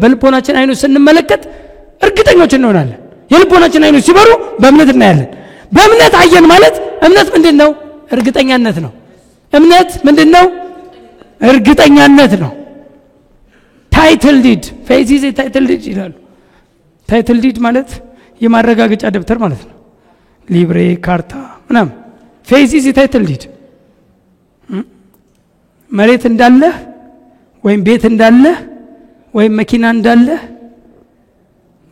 በልቦናችን አይኖች ስንመለከት እርግጠኞች እንሆናለን የልቦናችን አይኖች ሲበሩ በእምነት እናያለን በእምነት አየን ማለት እምነት ምንድነው እርግጠኛነት ነው እምነት ምንድነው እርግጠኛነት ነው ታይትል ዲድ ፌዝ ኢዝ ታይትል ዲድ ይላሉ ታይትል ዲድ ማለት የማረጋገጫ ደብተር ማለት ነው ሊብሬ ካርታ ምናም ፌዝ ኢዝ ታይትል ዲድ መሬት እንዳለ ወይም ቤት እንዳለ ወይም መኪና እንዳለ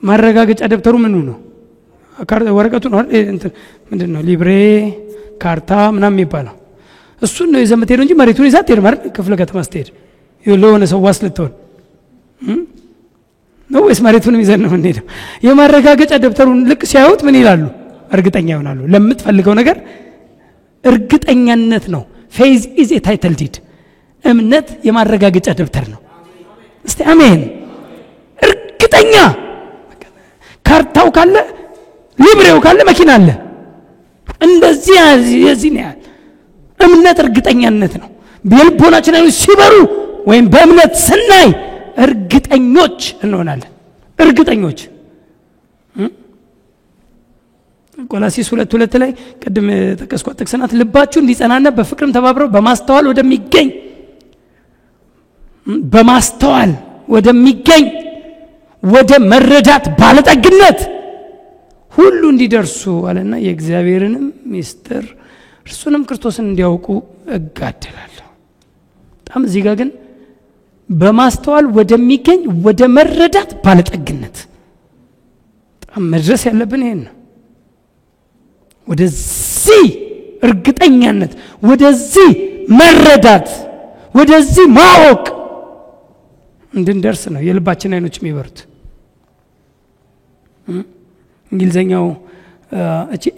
ማረጋገጫ ደብተሩ ምኑ ነው ወረቀቱ ነው ምንድነው ሊብሬ ካርታ ምናም ይባላል እሱን ነው የዘመተው እንጂ መሬቱን ይዛት ይርማር ክፍለ ከተማ ስትሄድ የለሆነ ሰው ዋስልተው ነው ወይስ መሬቱን ይዘን ነው እንዴው የማረጋገጫ ደብተሩን ልክ ሲያዩት ምን ይላሉ እርግጠኛ ይሆናሉ ለምትፈልገው ነገር እርግጠኛነት ነው ፌዝ ኢዝ ታይትል ዲድ እምነት የማረጋገጫ ደብተር ነው እስቲ አሜን እርግጠኛ ካርታው ካለ ሊብሬው ካለ መኪና አለ እንደዚህ የዚህ ነው እምነት እርግጠኛነት ነው በልቦናችን አይኖች ሲበሩ ወይም በእምነት ስናይ እርግጠኞች እንሆናለን እርግጠኞች ቆላሲስ 2:2 ላይ ቅድም ተከስኳት ጥቅስናት ልባችሁ እንዲጸናና በፍቅርም ተባብረው በማስተዋል ወደሚገኝ ወደ መረዳት ባለጠግነት ሁሉ እንዲደርሱ አለና የእግዚአብሔርንም ሚስጥር እርሱንም ክርስቶስን እንዲያውቁ እጋደላለሁ በጣም እዚህ ጋር ግን በማስተዋል ወደሚገኝ ወደ መረዳት ባለጠግነት በጣም መድረስ ያለብን ይሄን ነው ወደዚህ እርግጠኛነት ወደዚህ መረዳት ወደዚህ ማወቅ እንድንደርስ ነው የልባችን አይኖች የሚበሩት እንግሊዘኛው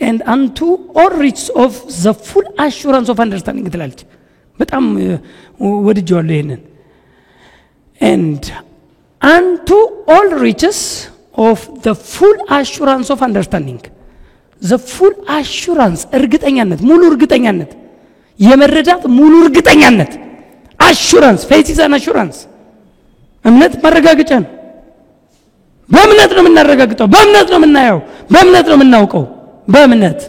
and unto all riches of the full assurance of understanding ትላለች በጣም ወድጄዋለሁ ይሄንን and unto all riches of the full assurance of understanding the full assurance እርግጠኛነት ሙሉ እርግጠኛነት የመረዳት ሙሉ እርግጠኛነት assurance faith is an assurance እምነት ማረጋገጫ ነው በእምነት ነው የምናረጋግጠው በእምነት ነው የምናየው በእምነት ነው የምናውቀው በእምነት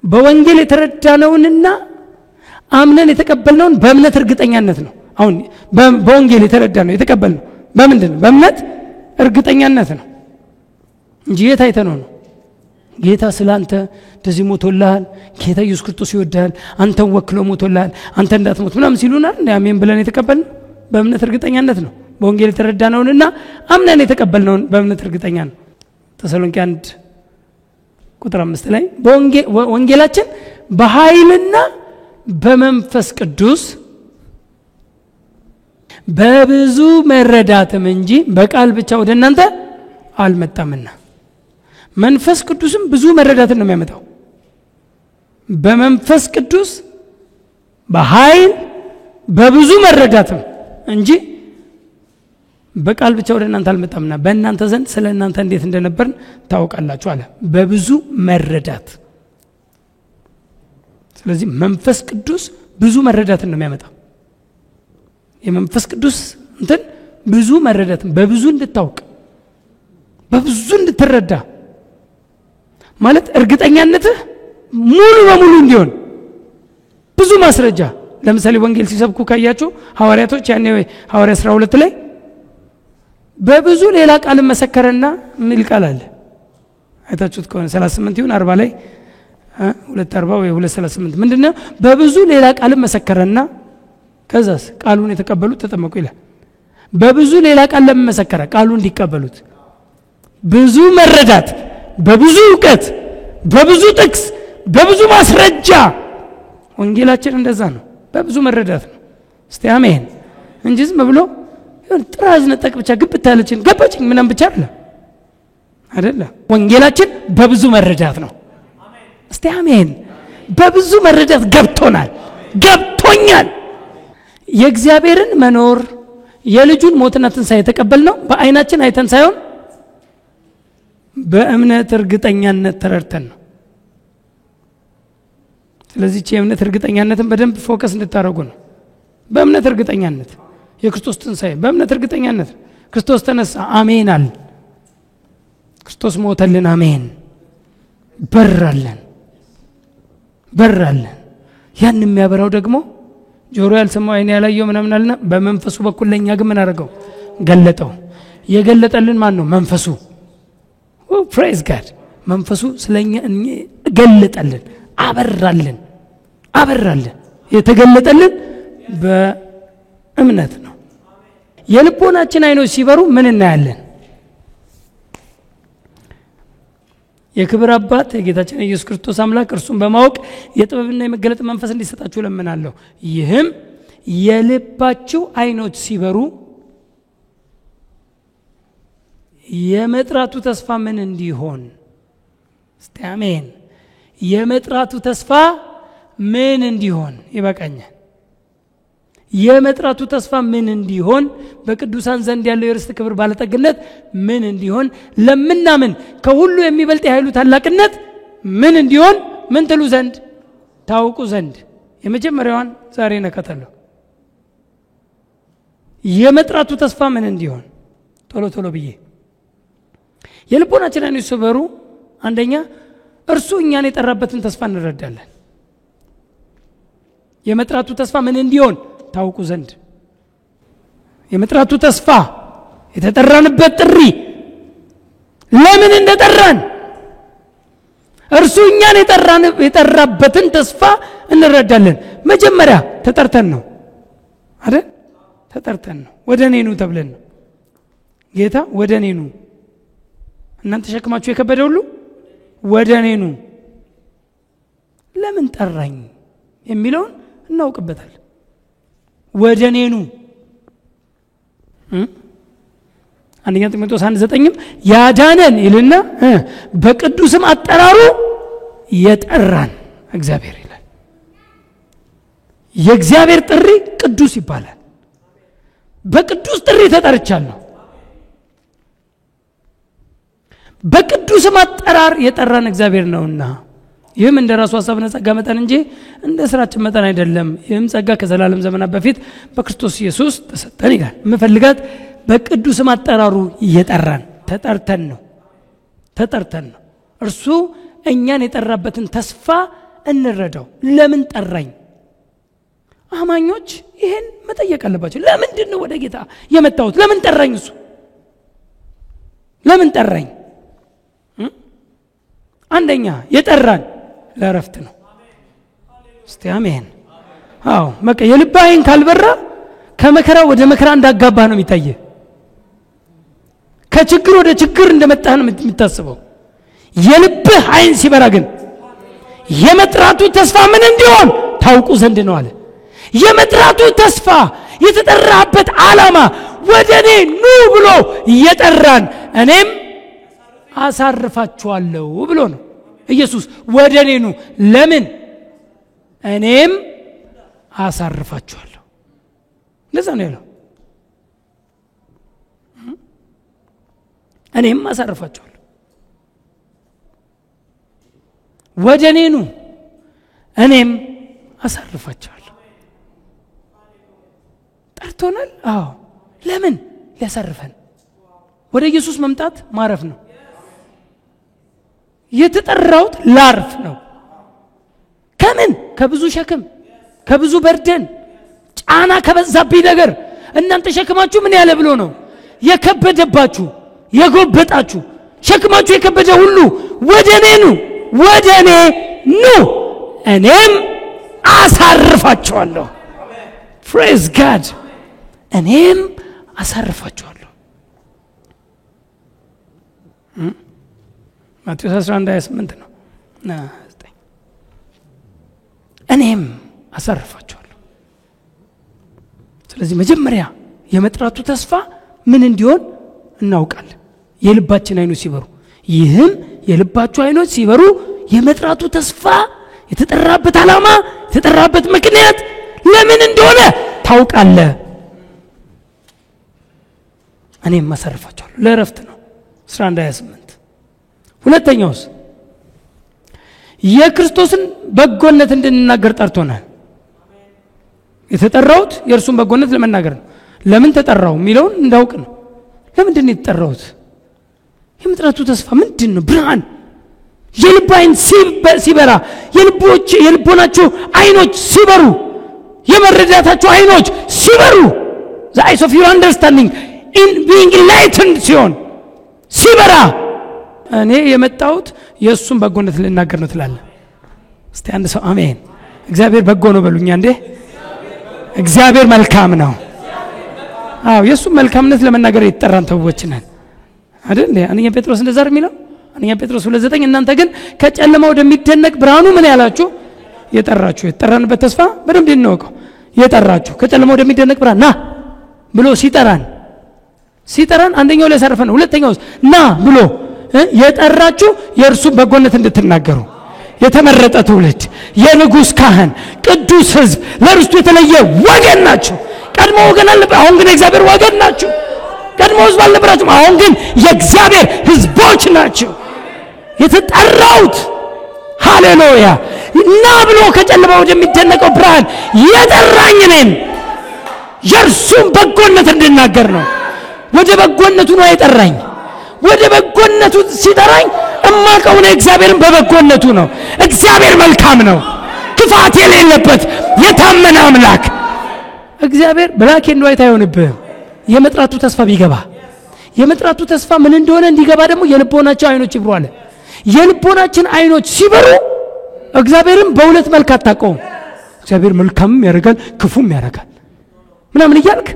በወንጌል የተረዳነውንና አምነን የተቀበልነውን በእምነት እርግጠኛነት ነው አሁን በወንጌል የተረዳነው የተቀበልነው በምንድን ነው በእምነት እርግጠኛነት ነው እንጂ የታይተነው ነው ጌታ ስላንተ እንደዚህ ሞቶልሃል ጌታ ኢየሱስ ክርስቶስ ይወዳል አንተን ወክሎ ሞቶልሃል አንተ እንዳትሞት ምናምን ሲሉናል አሜን ብለን የተቀበልን በእምነት እርግጠኛነት ነው በወንጌል ተረዳነውንና አምነን የተቀበልነውን በእምነት እርግጠኛ ነው። ተሰሎንቄ 1:5 ላይ ወንጌላችን በኃይልና በመንፈስ ቅዱስ በብዙ መረዳትም እንጂ በቃል ብቻ ወደ እናንተ አልመጣምና። መንፈስ ቅዱስም ብዙ መረዳትን ነው የሚያመጣው። በመንፈስ ቅዱስ በኃይል በብዙ መረዳትም እንጂ በቃል ብቻ ወደ እናንተ አልመጣምና በእናንተ ዘንድ ስለ እናንተ እንዴት እንደነበርን ታውቃላችሁ አለ። በብዙ መረዳት። ስለዚህ መንፈስ ቅዱስ ብዙ መረዳትን ነው የሚያመጣው። የመንፈስ ቅዱስ እንትን ብዙ መረዳትን በብዙ እንድታውቅ በብዙ እንድትረዳ ማለት እርግጠኛነትህ ሙሉ በሙሉ እንዲሆን ብዙ ማስረጃ። ለምሳሌ ወንጌል ሲሰብኩ ካያችሁ ሐዋርያቶች ያኔ ሐዋርያ 12 ላይ በብዙ ሌላ ቃል መሰከረና ምን ቃል አለ አይታችሁት ከሆነ 38 ይሁን 40 ላይ 240 ወይ 238 ምንድነው? በብዙ ሌላ ቃል መሰከረና ከዛስ ቃሉን የተቀበሉት ተጠመቁ ይላል። በብዙ ሌላ ቃል ለመሰከረ ቃሉ እንዲቀበሉት ብዙ መረዳት፣ በብዙ ዕውቀት፣ በብዙ ጥቅስ፣ በብዙ ማስረጃ። ወንጌላችን እንደዛ ነው፣ በብዙ መረዳት ነው። እስቲ አሜን እንጂ ዝም ብሎ ጥራዝ ነጠቅ ብቻ ግብት ያለችን ገባችኝ ምንም ብቻ አይደለም። ወንጌላችን በብዙ መረዳት ነው። እስቲ አሜን። በብዙ መረዳት ገብቶናል፣ ገብቶኛል። የእግዚአብሔርን መኖር የልጁን ሞትና ትንሣኤ የተቀበልነው በአይናችን አይተን ሳይሆን በእምነት እርግጠኛነት ተረድተን ነው። ስለዚህ የእምነት እርግጠኛነትን በደንብ ፎከስ እንድታረጉ ነው። በእምነት እርግጠኛነት የክርስቶስ ትንሣኤ በእምነት እርግጠኛነት ክርስቶስ ተነሳ፣ አሜን አለ። ክርስቶስ ሞተልን፣ አሜን። በራለን። ያን የሚያበራው ደግሞ ጆሮ ያልሰማው አይን ያላየው ምናምን አለና በመንፈሱ በኩል ለኛ ግን ምን አደረገው? ገለጠው። የገለጠልን ማን ነው? መንፈሱ። ፕሬዝ ጋድ። መንፈሱ ስለኛ ገለጠልን፣ አበራልን። የተገለጠልን በእምነት ነው። የልቦናችን አይኖች ሲበሩ ምን እናያለን? የክብር አባት የጌታችን ኢየሱስ ክርስቶስ አምላክ እርሱን በማወቅ የጥበብና የመገለጥ መንፈስ እንዲሰጣችሁ ለምናለሁ። ይህም የልባችሁ አይኖች ሲበሩ የመጥራቱ ተስፋ ምን እንዲሆን። እስቲ አሜን። የመጥራቱ ተስፋ ምን እንዲሆን ይበቃኛል። የመጥራቱ ተስፋ ምን እንዲሆን፣ በቅዱሳን ዘንድ ያለው የርስት ክብር ባለጠግነት ምን እንዲሆን፣ ለምናምን ከሁሉ የሚበልጥ የኃይሉ ታላቅነት ምን እንዲሆን፣ ምን ትሉ ዘንድ ታውቁ ዘንድ። የመጀመሪያዋን ዛሬ ነከተለው። የመጥራቱ ተስፋ ምን እንዲሆን ቶሎ ብዬ የልቦናችን አይኖች ሲበሩ አንደኛ እርሱ እኛን የጠራበትን ተስፋ እንረዳለን። የመጥራቱ ተስፋ ምን እንዲሆን ታውቁ ዘንድ። የመጥራቱ ተስፋ የተጠራንበት ጥሪ ለምን እንደጠራን እርሱ እኛን የጠራበትን ተስፋ እንረዳለን። መጀመሪያ ተጠርተን ነው አይደል? ተጠርተን ነው። ወደ እኔ ኑ ተብለን ነው። ጌታ ወደ እኔ ኑ እናንተ ሸክማችሁ የከበደ ሁሉ ወደ እኔ ኑ። ለምን ጠራኝ የሚለውን እናውቅበታለን። ወደ እኔ ኑ። አንደኛ ጢሞቴዎስ 1:9 ያዳነን ይልና በቅዱስም አጠራሩ የጠራን እግዚአብሔር ይላል። የእግዚአብሔር ጥሪ ቅዱስ ይባላል። በቅዱስ ጥሪ ተጠርቻለሁ። በቅዱስም አጠራር የጠራን እግዚአብሔር ነውና ይህም እንደራሱ ሐሳብና ጸጋ መጠን እንጂ እንደ ስራችን መጠን አይደለም። ይህም ጸጋ ከዘላለም ዘመናት በፊት በክርስቶስ ኢየሱስ ተሰጠን ይላል። መፈልጋት በቅዱስም አጠራሩ የጠራን ተጠርተን ነው። እርሱ እኛን የጠራበትን ተስፋ እንረዳው። ለምን ጠራኝ? አማኞች ይሄን መጠየቅ አለባቸው። ለምንድን ነው ወደ ጌታ የመጣሁት? ለምን ጠራኝ? እሱ ለምን ጠራኝ? አንደኛ የጠራን ለረፍት ነው። እስቲ አሜን። አዎ በቃ የልብ አይን ካልበራ ከመከራ ወደ መከራ እንዳጋባህ ነው የሚታየ። ከችግር ወደ ችግር እንደመጣህ ነው የምታስበው። የልብህ አይን ሲበራ ግን የመጥራቱ ተስፋ ምን እንዲሆን ታውቁ ዘንድ ነው አለ። የመጥራቱ ተስፋ የተጠራበት ዓላማ ወደኔ ኑ ብሎ እየጠራን እኔም አሳርፋችኋለሁ ብሎ ነው ኢየሱስ። ወደኔ ኑ ለምን? እኔም አሳርፋችኋለሁ። ለዛ ነው ያለው እኔም አሳርፋችኋለሁ። ወደኔ ኑ እኔም አሳርፋችኋለሁ። ጠርቶናል። አዎ ለምን? ሊያሳርፈን። ወደ ኢየሱስ መምጣት ማረፍ ነው። የተጠራሁት ላርፍ ነው። ከምን? ከብዙ ሸክም፣ ከብዙ በርደን፣ ጫና ከበዛብኝ ነገር እናንተ ሸክማችሁ ምን ያለ ብሎ ነው የከበደባችሁ የጎበጣችሁ ሸክማችሁ የከበደ ሁሉ ወደኔ ኑ ወደኔ ኑ እኔም አሳርፋችኋለሁ። ፕሬዝ ጋድ። እኔም አሳርፋችኋለሁ። ማቴዎስ 11:28 ነው። እኔም አሳርፋችኋለሁ። ስለዚህ መጀመሪያ የመጥራቱ ተስፋ ምን እንዲሆን እናውቃለን። የልባችን አይኖች ሲበሩ፣ ይህም የልባችሁ አይኖች ሲበሩ የመጥራቱ ተስፋ የተጠራበት ዓላማ የተጠራበት ምክንያት ለምን እንደሆነ ታውቃለህ። እኔም አሳርፋችኋለሁ። ለእረፍት ነው 11:28። ሁለተኛውስ የክርስቶስን በጎነት እንድንናገር ጠርቶናል። የተጠራሁት የእርሱን በጎነት ለመናገር ነው። ለምን ተጠራው የሚለውን እንዳውቅ ነው። ለምንድን ነው የተጠራሁት? የመጥራቱ ተስፋ ምንድን ነው? ብርሃን። የልብ አይን ሲበራ፣ የልቦናቸው አይኖች ሲበሩ፣ የመረዳታቸው አይኖች ሲበሩ፣ the eyes of your understanding in being enlightened ሲበራ እኔ የመጣሁት የእሱን በጎነት ልናገር ነው ትላለህ። እስቲ አንድ ሰው አሜን። እግዚአብሔር በጎ ነው በሉኛ እንዴ። እግዚአብሔር መልካም ነው። አዎ የእሱን መልካምነት ለመናገር የተጠራን ሰዎች ነን አይደል? አንደኛ ጴጥሮስ እንደዛ የሚለው አንደኛ ጴጥሮስ 2:9 እናንተ ግን ከጨለማ ወደሚደነቅ ብርሃኑ ምን ያላችሁ የጠራችሁ። የተጠራንበት ተስፋ በደንብ እንወቀው። የጠራችሁ ከጨለማ ወደሚደነቅ ብርሃን ና ብሎ ሲጠራን አንደኛው ሊያሳርፈን ነው። ሁለተኛው ና ብሎ የጠራችሁ የእርሱን በጎነት እንድትናገሩ የተመረጠ ትውልድ፣ የንጉሥ ካህን፣ ቅዱስ ሕዝብ፣ ለርስቱ የተለየ ወገን ናችሁ። ቀድሞ ወገን አልነበረ፣ አሁን ግን የእግዚአብሔር ወገን ናችሁ። ቀድሞ ሕዝብ አልነበራችሁም፣ አሁን ግን የእግዚአብሔር ሕዝቦች ናችሁ። የተጠራሁት ሃሌሉያ እና ብሎ ከጨለማ ወደሚደነቀው ብርሃን የጠራኝ እኔን የእርሱን በጎነት እንድናገር ነው። ወደ በጎነቱ ነው የጠራኝ። ወደ በጎነቱ ሲጠራኝ እማቀው ነው እግዚአብሔርን በበጎነቱ ነው። እግዚአብሔር መልካም ነው፣ ክፋት የሌለበት የታመነ አምላክ። እግዚአብሔር ብላክ ኤንድ ዋይት አይሆንብህም። የመጥራቱ ተስፋ ቢገባ የመጥራቱ ተስፋ ምን እንደሆነ እንዲገባ ደግሞ የልቦናቸው አይኖች ይብሩ አለ። የልቦናችን አይኖች ሲበሩ እግዚአብሔርን በሁለት መልክ አታውቀውም። እግዚአብሔር መልካምም ያደርጋል ክፉም ያደርጋል ምናምን እያልክ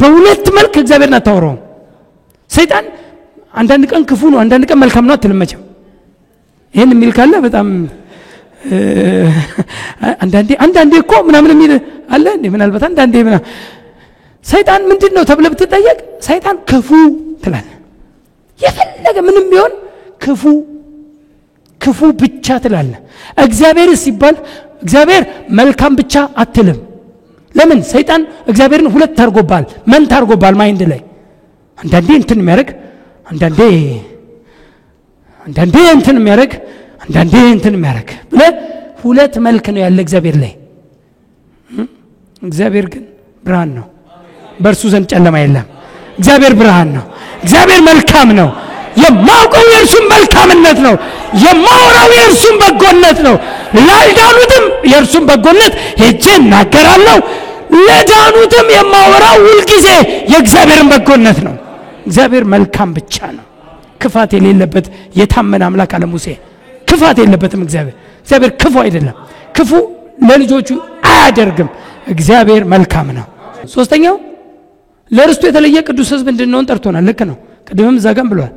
በሁለት መልክ እግዚአብሔርን አታወራውም። ሰይጣን አንዳንድ ቀን ክፉ ነው አንዳንድ ቀን መልካም ነው አትልመጭም። ይሄን የሚል ካለ በጣም አንዳንዴ እኮ ምናምን የሚል አለ እንዴ? ምናልባት አንዳንዴ ሰይጣን ምንድነው ተብለ ብትጠየቅ ሰይጣን ክፉ ትላለህ። የፈለገ ምንም ቢሆን ክፉ ብቻ ትላለህ። እግዚአብሔር ሲባል እግዚአብሔር መልካም ብቻ አትልም። ለምን? ሰይጣን እግዚአብሔርን ሁለት ታርጎባል፣ ምን ታርጎባል ማይንድ ላይ አንዳንዴ እንትን የሚያደርግ አንዳንዴ እንትን የሚያደርግ አንዳንዴ እንትን የሚያደርግ ሁለት መልክ ነው ያለ እግዚአብሔር ላይ። እግዚአብሔር ግን ብርሃን ነው፣ በእርሱ ዘንድ ጨለማ የለም። እግዚአብሔር ብርሃን ነው፣ እግዚአብሔር መልካም ነው። የማውቀው የእርሱን መልካምነት ነው፣ የማወራው የእርሱን በጎነት ነው። ላልዳኑትም የእርሱን በጎነት ሄጄ እናገራለሁ፣ ለዳኑትም የማወራው ሁልጊዜ የእግዚአብሔርን በጎነት ነው። እግዚአብሔር መልካም ብቻ ነው፣ ክፋት የሌለበት የታመነ አምላክ አለ ሙሴ። ክፋት የለበትም እግዚአብሔር ክፉ አይደለም፣ ክፉ ለልጆቹ አያደርግም። እግዚአብሔር መልካም ነው። ሶስተኛው ለርስቱ የተለየ ቅዱስ ሕዝብ እንድንሆን ጠርቶናል። ልክ ነው። ቅድምም ዛጋም ብሏል።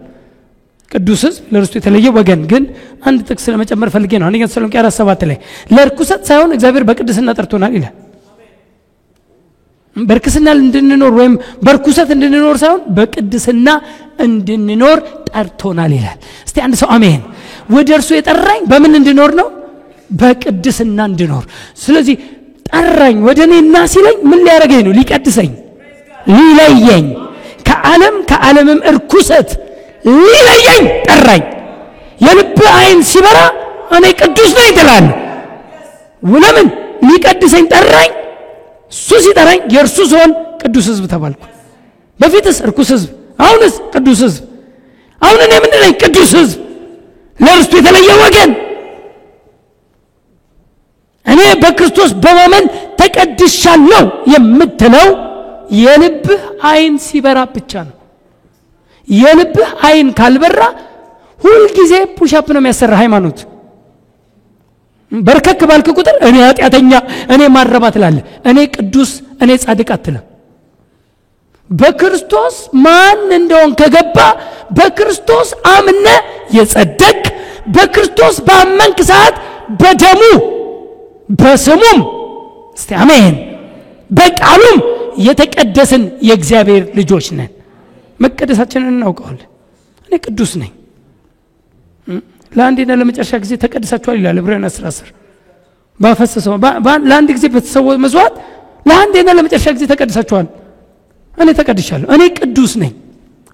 ቅዱስ ሕዝብ ለርስቱ የተለየ ወገን። ግን አንድ ጥቅስ ለመጨመር ፈልጌ ነው። አንደኛ ተሰሎንቄ 4:7 ላይ ለርኩሰት ሳይሆን እግዚአብሔር በቅድስና ጠርቶናል ይላል። በርክስና እንድንኖር ወይም በርኩሰት እንድንኖር ሳይሆን በቅድስና እንድንኖር ጠርቶናል ይላል። እስቲ አንድ ሰው አሜን። ወደ እርሱ የጠራኝ በምን እንድኖር ነው? በቅድስና እንድኖር። ስለዚህ ጠራኝ ወደ እኔና ሲለኝ ምን ሊያደርገኝ ነው? ሊቀድሰኝ፣ ሊለየኝ፣ ከዓለምም እርኩሰት ሊለየኝ ጠራኝ። የልብ አይን ሲበራ እኔ ቅዱስ ነኝ ትላለህ። ለምን? ሊቀድሰኝ ጠራኝ። እሱ ሲጠራኝ የእርሱ ሲሆን ቅዱስ ሕዝብ ተባልኩ። በፊትስ እርኩስ ሕዝብ፣ አሁንስ ቅዱስ ሕዝብ። አሁን እኔ ምንድን ነኝ? ቅዱስ ሕዝብ፣ ለርስቱ የተለየ ወገን። እኔ በክርስቶስ በማመን ተቀድሻለሁ የምትለው የልብህ አይን ሲበራ ብቻ ነው። የልብህ አይን ካልበራ ሁልጊዜ ፑሽአፕ ነው የሚያሰራ ሃይማኖት። በርከክ ባልክ ቁጥር እኔ ኃጢአተኛ፣ እኔ ማረባ ትላለህ። እኔ ቅዱስ፣ እኔ ጻድቅ አትልም። በክርስቶስ ማን እንደሆን ከገባ በክርስቶስ አምነ የጸደቅ፣ በክርስቶስ ባመንክ ሰዓት በደሙ በስሙም እስቲ አሜን በቃሉም የተቀደስን የእግዚአብሔር ልጆች ነን። መቀደሳችንን እናውቀዋለን። እኔ ቅዱስ ነኝ። ለአንዴና ለመጨረሻ ጊዜ ተቀድሳችኋል ይላል ዕብራውያን 10:10 ባፈሰሰው ለአንድ ጊዜ በተሰዋው መስዋዕት ለአንዴና ለመጨረሻ ጊዜ ተቀድሳችኋል። እኔ ተቀድሻለሁ። እኔ ቅዱስ ነኝ።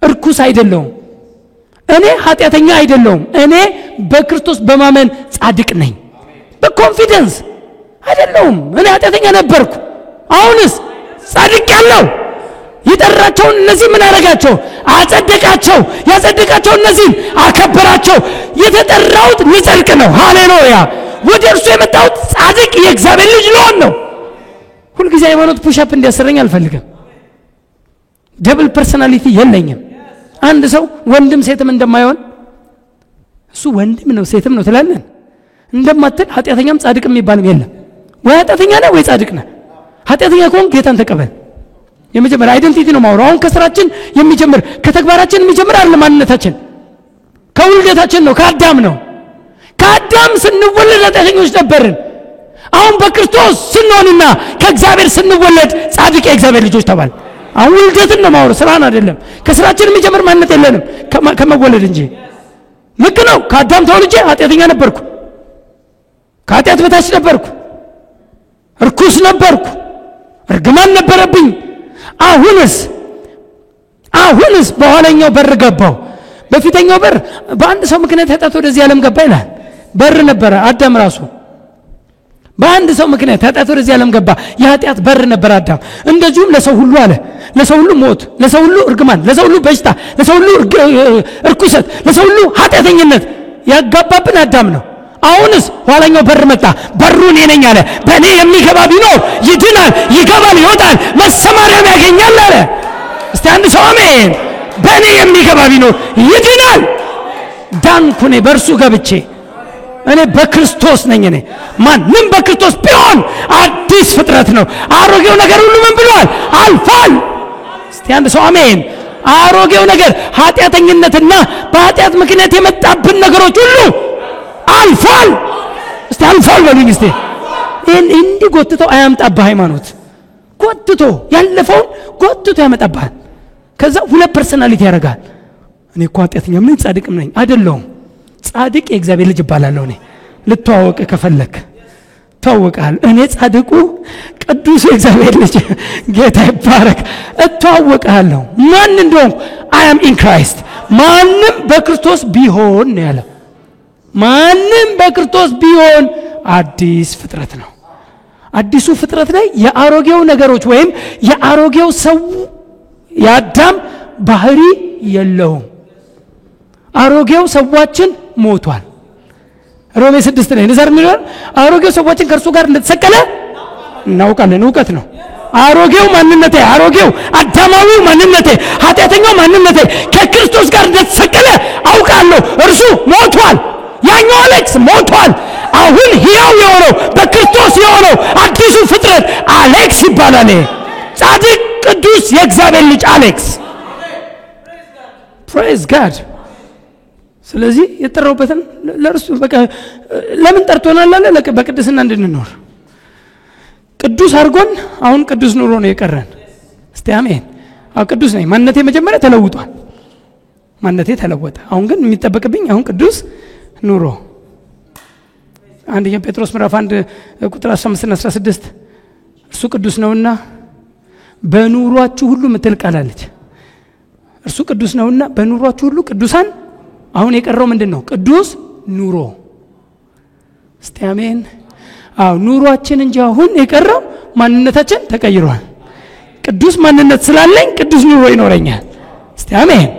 እርኩስ አይደለሁም። እኔ ኃጢአተኛ አይደለሁም። እኔ በክርስቶስ በማመን ጻድቅ ነኝ። በኮንፊደንስ አይደለሁም። እኔ ኃጢአተኛ ነበርኩ፣ አሁንስ ጻድቅ ያለው ይጠራቸውን እነዚህ ምን አረጋቸው? አጸደቃቸው። ያጸደቃቸው እነዚህ አከበራቸው። የተጠራሁት ልጸድቅ ነው። ሃሌሉያ። ወደ እርሱ የመጣሁት ጻድቅ የእግዚአብሔር ልጅ ልሆን ነው። ሁልጊዜ ሃይማኖት ፑሽአፕ እንዲያሰረኝ አልፈልግም። ደብል ፐርሰናሊቲ የለኝም። አንድ ሰው ወንድም ሴትም እንደማይሆን እሱ ወንድም ነው ሴትም ነው ትላለን እንደማትል ኃጢአተኛም ጻድቅም የሚባልም የለም። ወይ ኃጢአተኛ ነህ ወይ ጻድቅ ነህ። ኃጢአተኛ ከሆንክ ጌታን ተቀበል። የመጀመሪያ አይደንቲቲ ነው ማውራው። አሁን ከስራችን የሚጀምር ከተግባራችን የሚጀምር አይደለም። ማንነታችን ከውልደታችን ነው፣ ከአዳም ነው። ከአዳም ስንወለድ ኃጢአተኞች ነበርን። አሁን በክርስቶስ ስንሆንና ከእግዚአብሔር ስንወለድ ጻድቅ የእግዚአብሔር ልጆች ተባል። አሁን ውልደትን ነው ማውራው፣ ስራን አይደለም። ከስራችን የሚጀምር ማንነት የለንም ከመወለድ እንጂ። ልክ ነው። ከአዳም ተወልጄ ኃጢአተኛ ነበርኩ፣ ከኃጢአት በታች ነበርኩ፣ እርኩስ ነበርኩ፣ እርግማን ነበረብኝ። አሁንስ በኋለኛው በር ገባው። በፊተኛው በር በአንድ ሰው ምክንያት ኃጢአት ወደዚህ ዓለም ገባ ይላል። በር ነበረ አዳም ራሱ። በአንድ ሰው ምክንያት ኃጢአት ወደዚህ ዓለም ገባ። የኃጢአት በር ነበረ አዳም። እንደዚሁም ለሰው ሁሉ አለ። ለሰው ሁሉ ሞት፣ ለሰው ሁሉ እርግማን፣ ለሰው ሁሉ በሽታ፣ ለሰው ሁሉ እርኩሰት፣ ለሰው ሁሉ ኃጢአተኝነት ያጋባብን አዳም ነው። አሁንስ ኋላኛው በር መጣ። በሩ እኔ ነኝ አለ። በእኔ የሚገባ ቢኖር ይድናል፣ ይገባል፣ ይወጣል፣ መሰማሪያም ያገኛል አለ። እስቲ አንድ ሰው አሜን። በእኔ የሚገባ ቢኖር ይድናል። ዳንኩ እኔ በእርሱ ገብቼ። እኔ በክርስቶስ ነኝ። እኔ ማንም በክርስቶስ ቢሆን አዲስ ፍጥረት ነው። አሮጌው ነገር ሁሉ ምን ብሏል? አልፏል። እስቲ አንድ ሰው አሜን። አሮጌው ነገር ኃጢአተኝነትና በኃጢአት ምክንያት የመጣብን ነገሮች ሁሉ አልፏል። እስቲ አልፏል በሉኝ። እስቲ እንዲህ ጎትቶ አያምጣብህ ሃይማኖት። ጎትቶ ያለፈውን ጎትቶ ያመጣብህ። ከዛ ሁለት ፐርሰናሊቲ ያደርጋል። እኔ እኮ ኃጢአተኛም ነኝ ጻድቅም ነኝ አይደለሁም። ጻድቅ የእግዚአብሔር ልጅ እባላለሁ። እኔ ልተዋወቅ ከፈለክ ተዋወቃል። እኔ ጻድቁ ቅዱስ የእግዚአብሔር ልጅ ጌታ ይባረክ እተዋወቃለሁ። ማን እንደሆንኩ I am in Christ። ማንም በክርስቶስ ቢሆን ነው ያለው። ማንም በክርስቶስ ቢሆን አዲስ ፍጥረት ነው። አዲሱ ፍጥረት ላይ የአሮጌው ነገሮች ወይም የአሮጌው ሰው የአዳም ባህሪ የለውም። አሮጌው ሰዋችን ሞቷል። ሮሜ 6 ላይ ንዘር ሚሊዮን አሮጌው ሰዋችን ከእርሱ ጋር እንደተሰቀለ እናውቃለን። እውቀት ነው። አሮጌው ማንነቴ፣ አሮጌው አዳማዊው ማንነቴ፣ ኃጢአተኛው ማንነቴ ከክርስቶስ ጋር እንደተሰቀለ አውቃለሁ። እርሱ ሞቷል። ያኛው አሌክስ ሞቷል። አሁን ሕያው የሆነው በክርስቶስ የሆነው አዲሱ ፍጥረት አሌክስ ይባላል። ጻድቅ ቅዱስ ቅዱስ የእግዚአብሔር ልጅ አሌክስ praise God ስለዚህ የተጠራውበትን ለርሱ በቃ ለምን ጠርቶናል አለ በቅድስና እንድንኖር ቅዱስ አርጎን አሁን ቅዱስ ኑሮ ነው የቀረን እስቲ አሜን ቅዱስ ነኝ ማንነቴ መጀመሪያ ተለውጧል ማንነቴ ተለወጠ አሁን ግን የሚጠበቅብኝ አሁን ቅዱስ ኑሮ አንደኛ ጴጥሮስ ምዕራፍ 1 ቁጥር 15 እና 16 እርሱ ቅዱስ ነውና በኑሯችሁ ሁሉ ምትልቃላለች እርሱ ቅዱስ ነውና በኑሯችሁ ሁሉ ቅዱሳን አሁን የቀረው ምንድነው ቅዱስ ኑሮ እስቲ አሜን ኑሯችን እንጂ አሁን የቀረው ማንነታችን ተቀይሯል ቅዱስ ማንነት ስላለኝ ቅዱስ ኑሮ ይኖረኛል እስቲ አሜን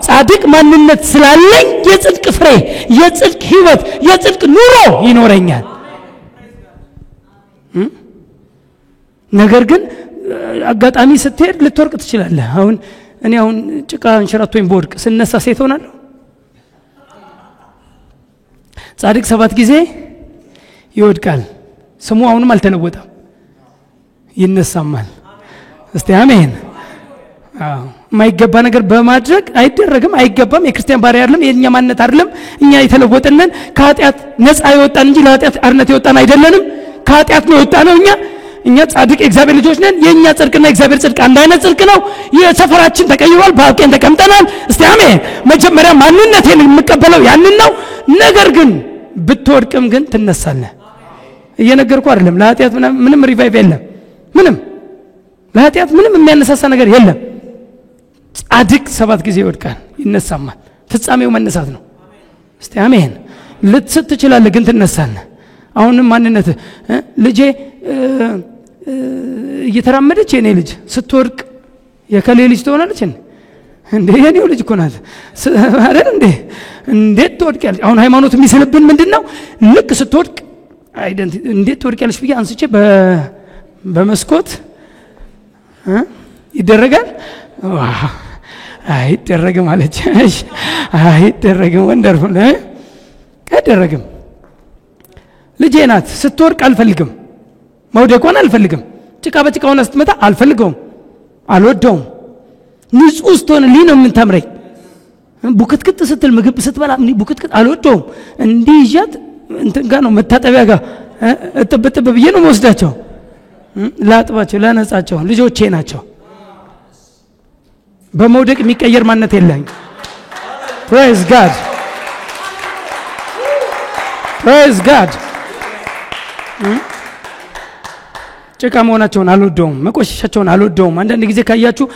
ጻድቅ ማንነት ስላለኝ የጽድቅ ፍሬ የጽድቅ ህይወት የጽድቅ ኑሮ ይኖረኛል ነገር ግን አጋጣሚ ስትሄድ ልትወርቅ ትችላለህ አሁን እኔ አሁን ጭቃ እንሽራቶኝ ቦድቅ ስነሳ ሴት ሆናለሁ ጻድቅ 7 ጊዜ ይወድቃል ስሙ አሁንም አልተለወጠም ይነሳማል እስቲ አሜን ማይገባ ነገር በማድረግ አይደረግም አይገባም የክርስቲያን ባሪያ አይደለም የኛ ማንነት አይደለም እኛ የተለወጠነን ከኃጢአት ነፃ የወጣን እንጂ ለኃጢአት አርነት የወጣን አይደለንም ከኃጢአት ነው የወጣነው እኛ ጻድቅ የእግዚአብሔር ልጆች ነን የኛ ጽድቅና የእግዚአብሔር ጽድቅ አንድ አይነት ጽድቅ ነው የሰፈራችን ተቀይሯል በአብቀን ተቀምጠናል እስቲ አሜን መጀመሪያ ማንነቴን የምቀበለው ያንን ነው ነገር ግን ብትወድቅም ግን ትነሳለህ እየነገርኩ አይደለም ለኃጢአት ምንም ሪቫይቭ የለም ምንም ለኃጢአት ምንም የሚያነሳሳ ነገር የለም ጻድቅ 7 ጊዜ ይወድቃል ይነሳማል ፍጻሜው መነሳት ነው እስቲ አሜን ልትስት ትችላለህ ግን ትነሳለህ አሁንም ማንነት ልጄ እየተራመደች የኔ ልጅ ስትወድቅ የከሌ ልጅ ትሆናለች እንዴ የኔው ልጅ እኮ ናት አይደል እንዴት ትወድቂያለሽ አሁን ሃይማኖት የሚሰለብን ምንድነው ልክ ስትወድቅ እንዴት ትወድቂያለሽ ብዬ አንስቼ በመስኮት ይደረጋል አይደረግም አለች አይደረግም ወንደርፉል አይደረግም ልጄ ናት ስትወድቅ አልፈልግም መውደቋን አልፈልግም ጭቃ በጭቃውን ስትመታ አልፈልገውም አልወደውም ንጹህ ስትሆንልኝ ነው የምንተምረኝ ቡክትክት ስትል ምግብ ስትበላ ቡክትክት አልወደውም እንዲህ ይያት እንትን ጋር ነው መታጠቢያ ጋር እጥብጥብ ብዬ ነው መወስዳቸው ላጥባቸው ላነጻቸው ልጆቼ ናቸው በመውደቅ የሚቀየር ማንነት የለኝ praise God praise God ጭቃ መሆናቸውን አልወደውም መቆሸሻቸውን አልወደውም አንዳንድ ጊዜ ካያችሁ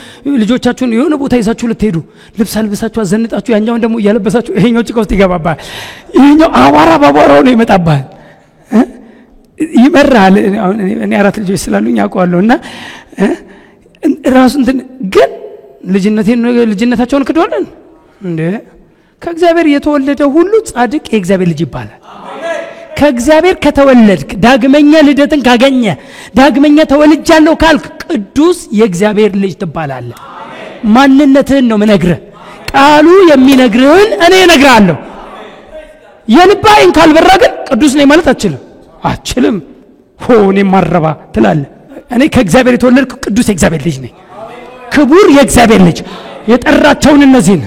ልጆቻችሁን የሆነ ቦታ ይዛችሁ ልትሄዱ ልብስ አልብሳችሁ አዘንጣችሁ ያኛውን ደግሞ ያለበሳችሁ ይሄኛው ጭቃ ውስጥ ይገባባል ይሄኛው አዋራ ባባራው ነው ይመጣባል ይመራል እኔ 4 ልጆች ስላሉኝ ያውቀዋለሁና ራሱ እንትን ግን ልጅነታቸውን ክደውልን እንዴ ከእግዚአብሔር የተወለደ ሁሉ ጻድቅ የእግዚአብሔር ልጅ ይባላል ከእግዚአብሔር ከተወለድክ ዳግመኛ ልደትን ካገኘ ዳግመኛ ተወልጃለሁ ካልክ ቅዱስ የእግዚአብሔር ልጅ ትባላለህ ማንነትህን ነው መነግርህ ቃሉ የሚነግርህን እኔ እነግርሃለሁ የልባይን ካልበራ ግን ቅዱስ ነኝ ማለት አትችልም ሆኔ ማረባ ትላለህ እኔ ከእግዚአብሔር የተወለድኩ ቅዱስ የእግዚአብሔር ልጅ ነኝ ክቡር የእግዚአብሔር ልጅ የጠራቸውን እነዚህን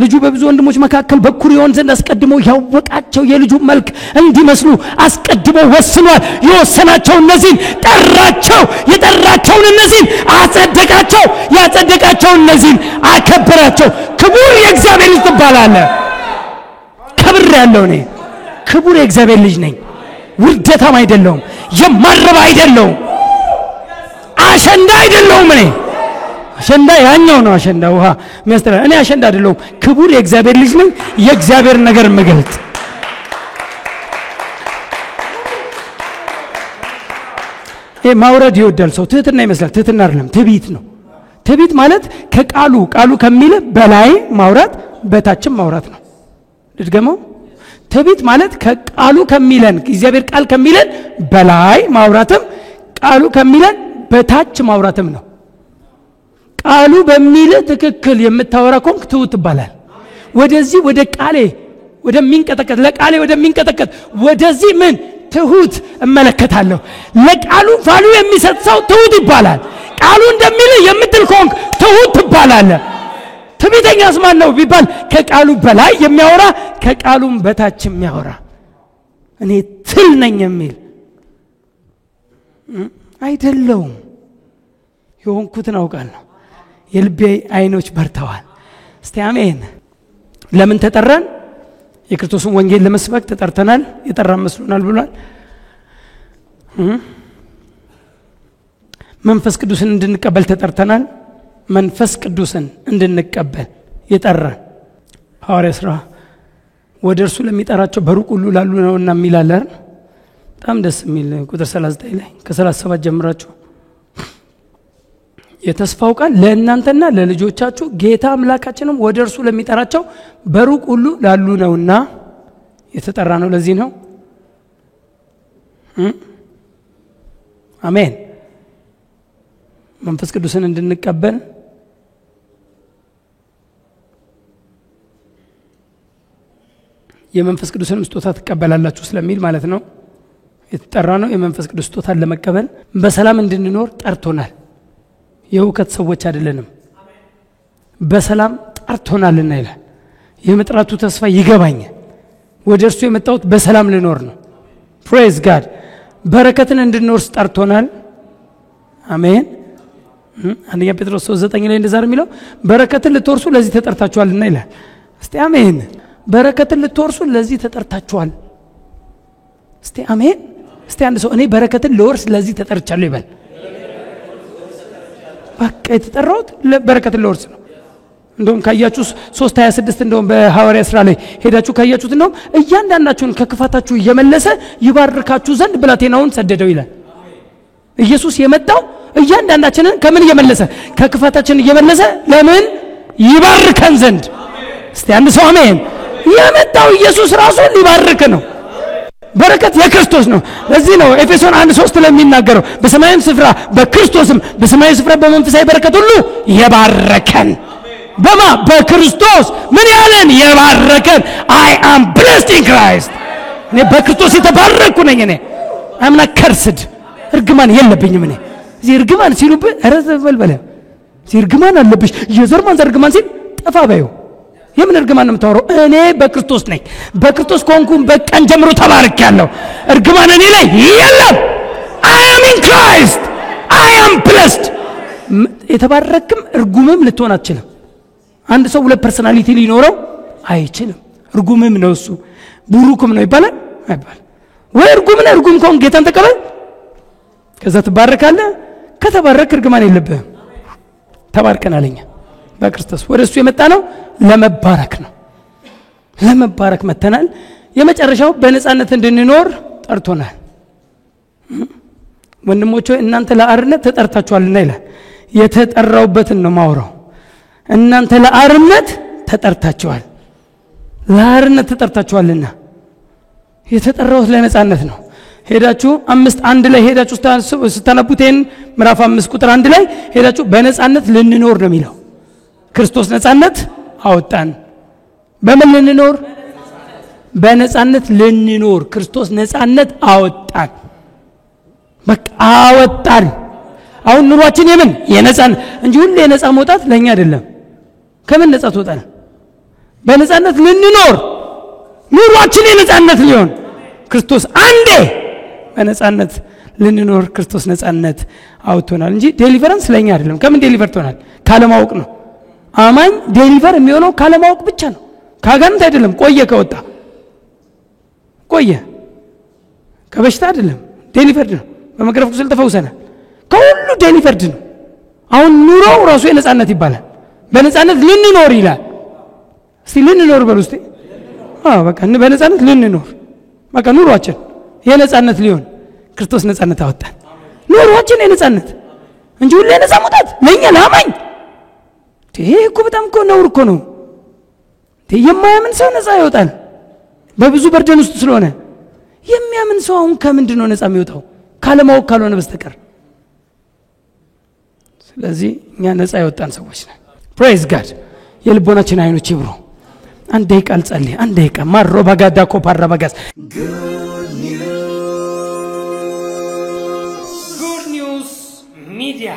ልጁ በብዙ ወንድሞች መካከል በኩር ይሆን ዘንድ አስቀድሞ ያወቃቸው የልጁ መልክ እንዲመስሉ አስቀድሞ ወስኗል የወሰናቸው እነዚህን ጠራቸው የጠራቸውን እነዚህን አጸደቃቸው ያጸደቃቸው እነዚህን አከበራቸው ክቡር የእግዚአብሔር ልጅ ትባላለህ ክብር ያለው ነኝ ክቡር የእግዚአብሔር ልጅ ነኝ ውርደታም አይደለሁም የማረባ አይደለሁም አሸንዳ አይደለሁም እኔ አሸንዳ ያኛው ነው አሸንዳ ውሃ ሚያስተራ እኔ አሸንዳ አይደለሁም ክቡር የእግዚአብሔር ልጅ ነኝ የእግዚአብሔር ነገር መገልጥ ማውረድ ይወዳል ሰው ትህትና ይመስላል ትህትና አይደለም ትዕቢት ነው ትዕቢት ማለት ከቃሉ ከሚል በላይ ማውራት በታችም ማውራት ነው ልድገመው ትዕቢት ማለት ከቃሉ ከሚለን እግዚአብሔር ቃል ከሚለን በላይ ማውራትም ቃሉ ከሚለን በታች ማውራትም ነው ቃሉ በሚል ትክክል የምታወራ ኮንክ ትውት ይባላል ወደዚህ ወደ ቃሌ ወደሚንቀጠቀጥ ለቃሌ ወደሚንቀጠቀጥ ወደዚህ ምን ትሁት እመለከታለሁ ለቃሉ ቫልዩ የሚሰጥ ሰው ትሁት ይባላል ቃሉ እንደሚል የምትል ኮንክ ትሁት ትባላለህ። ትዕቢተኛስ ማን ነው ቢባል ከቃሉ በላይ የሚያወራ ከቃሉም በታች የሚያወራ እኔ ትል ነኝ የሚል አይደለሁም። የሆንኩትን አውቃለሁ። የልቤ አይኖች በርተዋል። እስቲ አሜን። ለምን ተጠራን? የክርስቶስን ወንጌል ለመስበክ ተጠርተናል። የጠራን መስሎናል ብሏል። መንፈስ ቅዱስን እንድንቀበል ተጠርተናል። መንፈስ ቅዱስን እንድንቀበል የጠራን ሐዋርያ ሥራ ወደ እርሱ ለሚጠራቸው በሩቅ ሁሉ ላሉ ነውና የሚላል። በጣም ደስ የሚል ቁጥር 39 ላይ ከ37 ጀምራችሁ የተስፋው ቃል ለእናንተና ለልጆቻችሁ ጌታ አምላካችንም ወደ እርሱ ለሚጠራቸው በሩቅ ሁሉ ላሉ ነውና የተጠራ ነው። ለዚህ ነው። አሜን። መንፈስ ቅዱስን እንድንቀበል የመንፈስ ቅዱስን ስጦታ ተቀበላላችሁ ስለሚል ማለት ነው የተጠራ ነው። የመንፈስ ቅዱስ ስጦታን ለመቀበል በሰላም እንድንኖር ጠርቶናል። የውከት ሰዎች አይደለንም። በሰላም ጠርቶናልና ይላል። የመጥራቱ ተስፋ ይገባኛል። ወደ እርሱ የመጣሁት በሰላም ልኖር ነው። ፕሬዝ ጋድ። በረከትን እንድንወርስ ጠርቶናል። አሜን። አንደኛ ጴጥሮስ 3:9 ላይ እንደዛ ነው የሚለው በረከትን ልትወርሱ ለዚህ ተጠርታችኋልና ይላል። እስቲ አሜን። በረከትን ልትወርሱ ለዚህ ተጠርታችኋል። እስቲ አሜን። እስቲ አንድ ሰው እኔ በረከትን ልወርስ ለዚህ ተጠርቻለሁ ይበል። በቃ የተጠራሁት በረከትን ልወርስ ነው። እንደውም ካያችሁ 3:26 እንደውም በሐዋርያ ሥራ ላይ ሄዳችሁ ካያችሁት እንደውም እያንዳንዳችሁን ከክፋታችሁ እየመለሰ ይባርካችሁ ዘንድ ብላቴናውን ሰደደው ይላል። ኢየሱስ የመጣው እያንዳንዳችንን ከምን እየመለሰ ከክፋታችን እየመለሰ ለምን ይባርከን ዘንድ። እስቲ አንድ ሰው አሜን። የመጣው ኢየሱስ ራሱ ሊባርክ ነው። በረከት የክርስቶስ ነው። ለዚህ ነው ኤፌሶን 1:3 ላይ የሚናገረው በሰማያዊ ስፍራ በክርስቶስም በሰማያዊ ስፍራ በመንፈሳዊ በረከት ሁሉ የባረከን በማ በክርስቶስ ምን ያለን የባረከን I am blessed in Christ። እኔ በክርስቶስ የተባረኩ ነኝ። እኔ I'm not cursed። እርግማን የለብኝም። እኔ እዚህ እርግማን ሲሉብህ ረዘበልበለ እዚህ እርግማን አለብሽ የዘር ማንዘር እርግማን ሲል ጠፋ በዩ የምን እርግማን ነው የምታወራው? እኔ በክርስቶስ ነኝ። በክርስቶስ ኮንኩም በቀን ጀምሮ ተባርኬያለሁ። እርግማን እኔ ላይ የለም። I am in Christ. I am blessed። የተባረክም እርጉምም ልትሆን አትችልም። አንድ ሰው ሁለት ፐርሰናሊቲ ሊኖረው አይችልም። እርጉምም ነው እሱ ቡሩክም ነው ይባላል አይባል ወይ? እርጉም ነው። እርጉም ከሆነ ጌታን ተቀበል፣ ከዛ ትባረካለህ። ከተባረክ እርግማን የለብህም። ተባርከናለኛ በክርስቶስ ወደሱ የመጣ ነው ለመባረክ ነው። ለመባረክ መተናል። የመጨረሻው በነጻነት እንድንኖር ጠርቶናል። ወንድሞቼ እናንተ ለአርነት ተጠርታችኋልና ይላል። የተጠራውበትን ነው ማውራው። እናንተ ለአርነት ተጠርታችኋል። ለአርነት ተጠርታችኋልና የተጠራውት ለነጻነት ነው። ሄዳችሁ 5:1 ላይ ሄዳችሁ ስታነቡቴን ምዕራፍ 5 ቁጥር 1 ላይ ሄዳችሁ በነጻነት ልንኖር ነው የሚለው። ክርስቶስ ነጻነት አወጣን። በምን ልንኖር? በነጻነት ልንኖር። ክርስቶስ ነጻነት አወጣን። በቃ አወጣን። አሁን ኑሯችን የምን የነጻነት እንጂ ሁሉ የነጻ መውጣት ለኛ አይደለም። ከምን ነጻ ተወጣን? በነጻነት ልንኖር። ኑሯችን የነጻነት ሊሆን ክርስቶስ አንዴ በነጻነት ልንኖር ክርስቶስ ነጻነት አውጥቶናል እንጂ ዴሊቨረንስ ለኛ አይደለም። ከምን ዴሊቨር ሆናል? ካለማወቅ ነው። አማኝ ዴሊቨር የሚሆነው ካለማወቅ ብቻ ነው። ካጋንንት አይደለም። ቆየ ከወጣ ቆየ ከበሽታ አይደለም። ዴሊቨርድ ነው። በመግረፍ ቁስል ተፈውሰናል። ከሁሉ ዴሊቨርድ ነው። አሁን ኑሮው ራሱ የነጻነት ይባላል። በነጻነት ልንኖር ይላል። እስቲ ልንኖር በሉ እስቲ። በቃ በነጻነት ልንኖር በቃ ኑሯችን የነጻነት ሊሆን ክርስቶስ ነጻነት አወጣን። ኑሯችን የነጻነት እንጂ ሁሉ የነጻ መውጣት ለኛ ለአማኝ ይሄ እኮ በጣም እኮ ነውር እኮ ነው። የማያምን ሰው ነጻ ይወጣል በብዙ በርደን ውስጥ ስለሆነ። የሚያምን ሰው አሁን ከምንድን ነው ነጻ የሚወጣው? ካለማወቅ ካልሆነ በስተቀር። ስለዚህ እኛ ነጻ ይወጣን ሰዎች ነን። ፕሬዝ ጋድ። የልቦናችን አይኖች ይብሩ። አንድ ደቂቃ ልጸልይ። አንድ ደቂቃ ማሮ ባጋዳ ኮፓራ ባጋስ ጉድ ኒውስ ሚዲያ ሚዲያ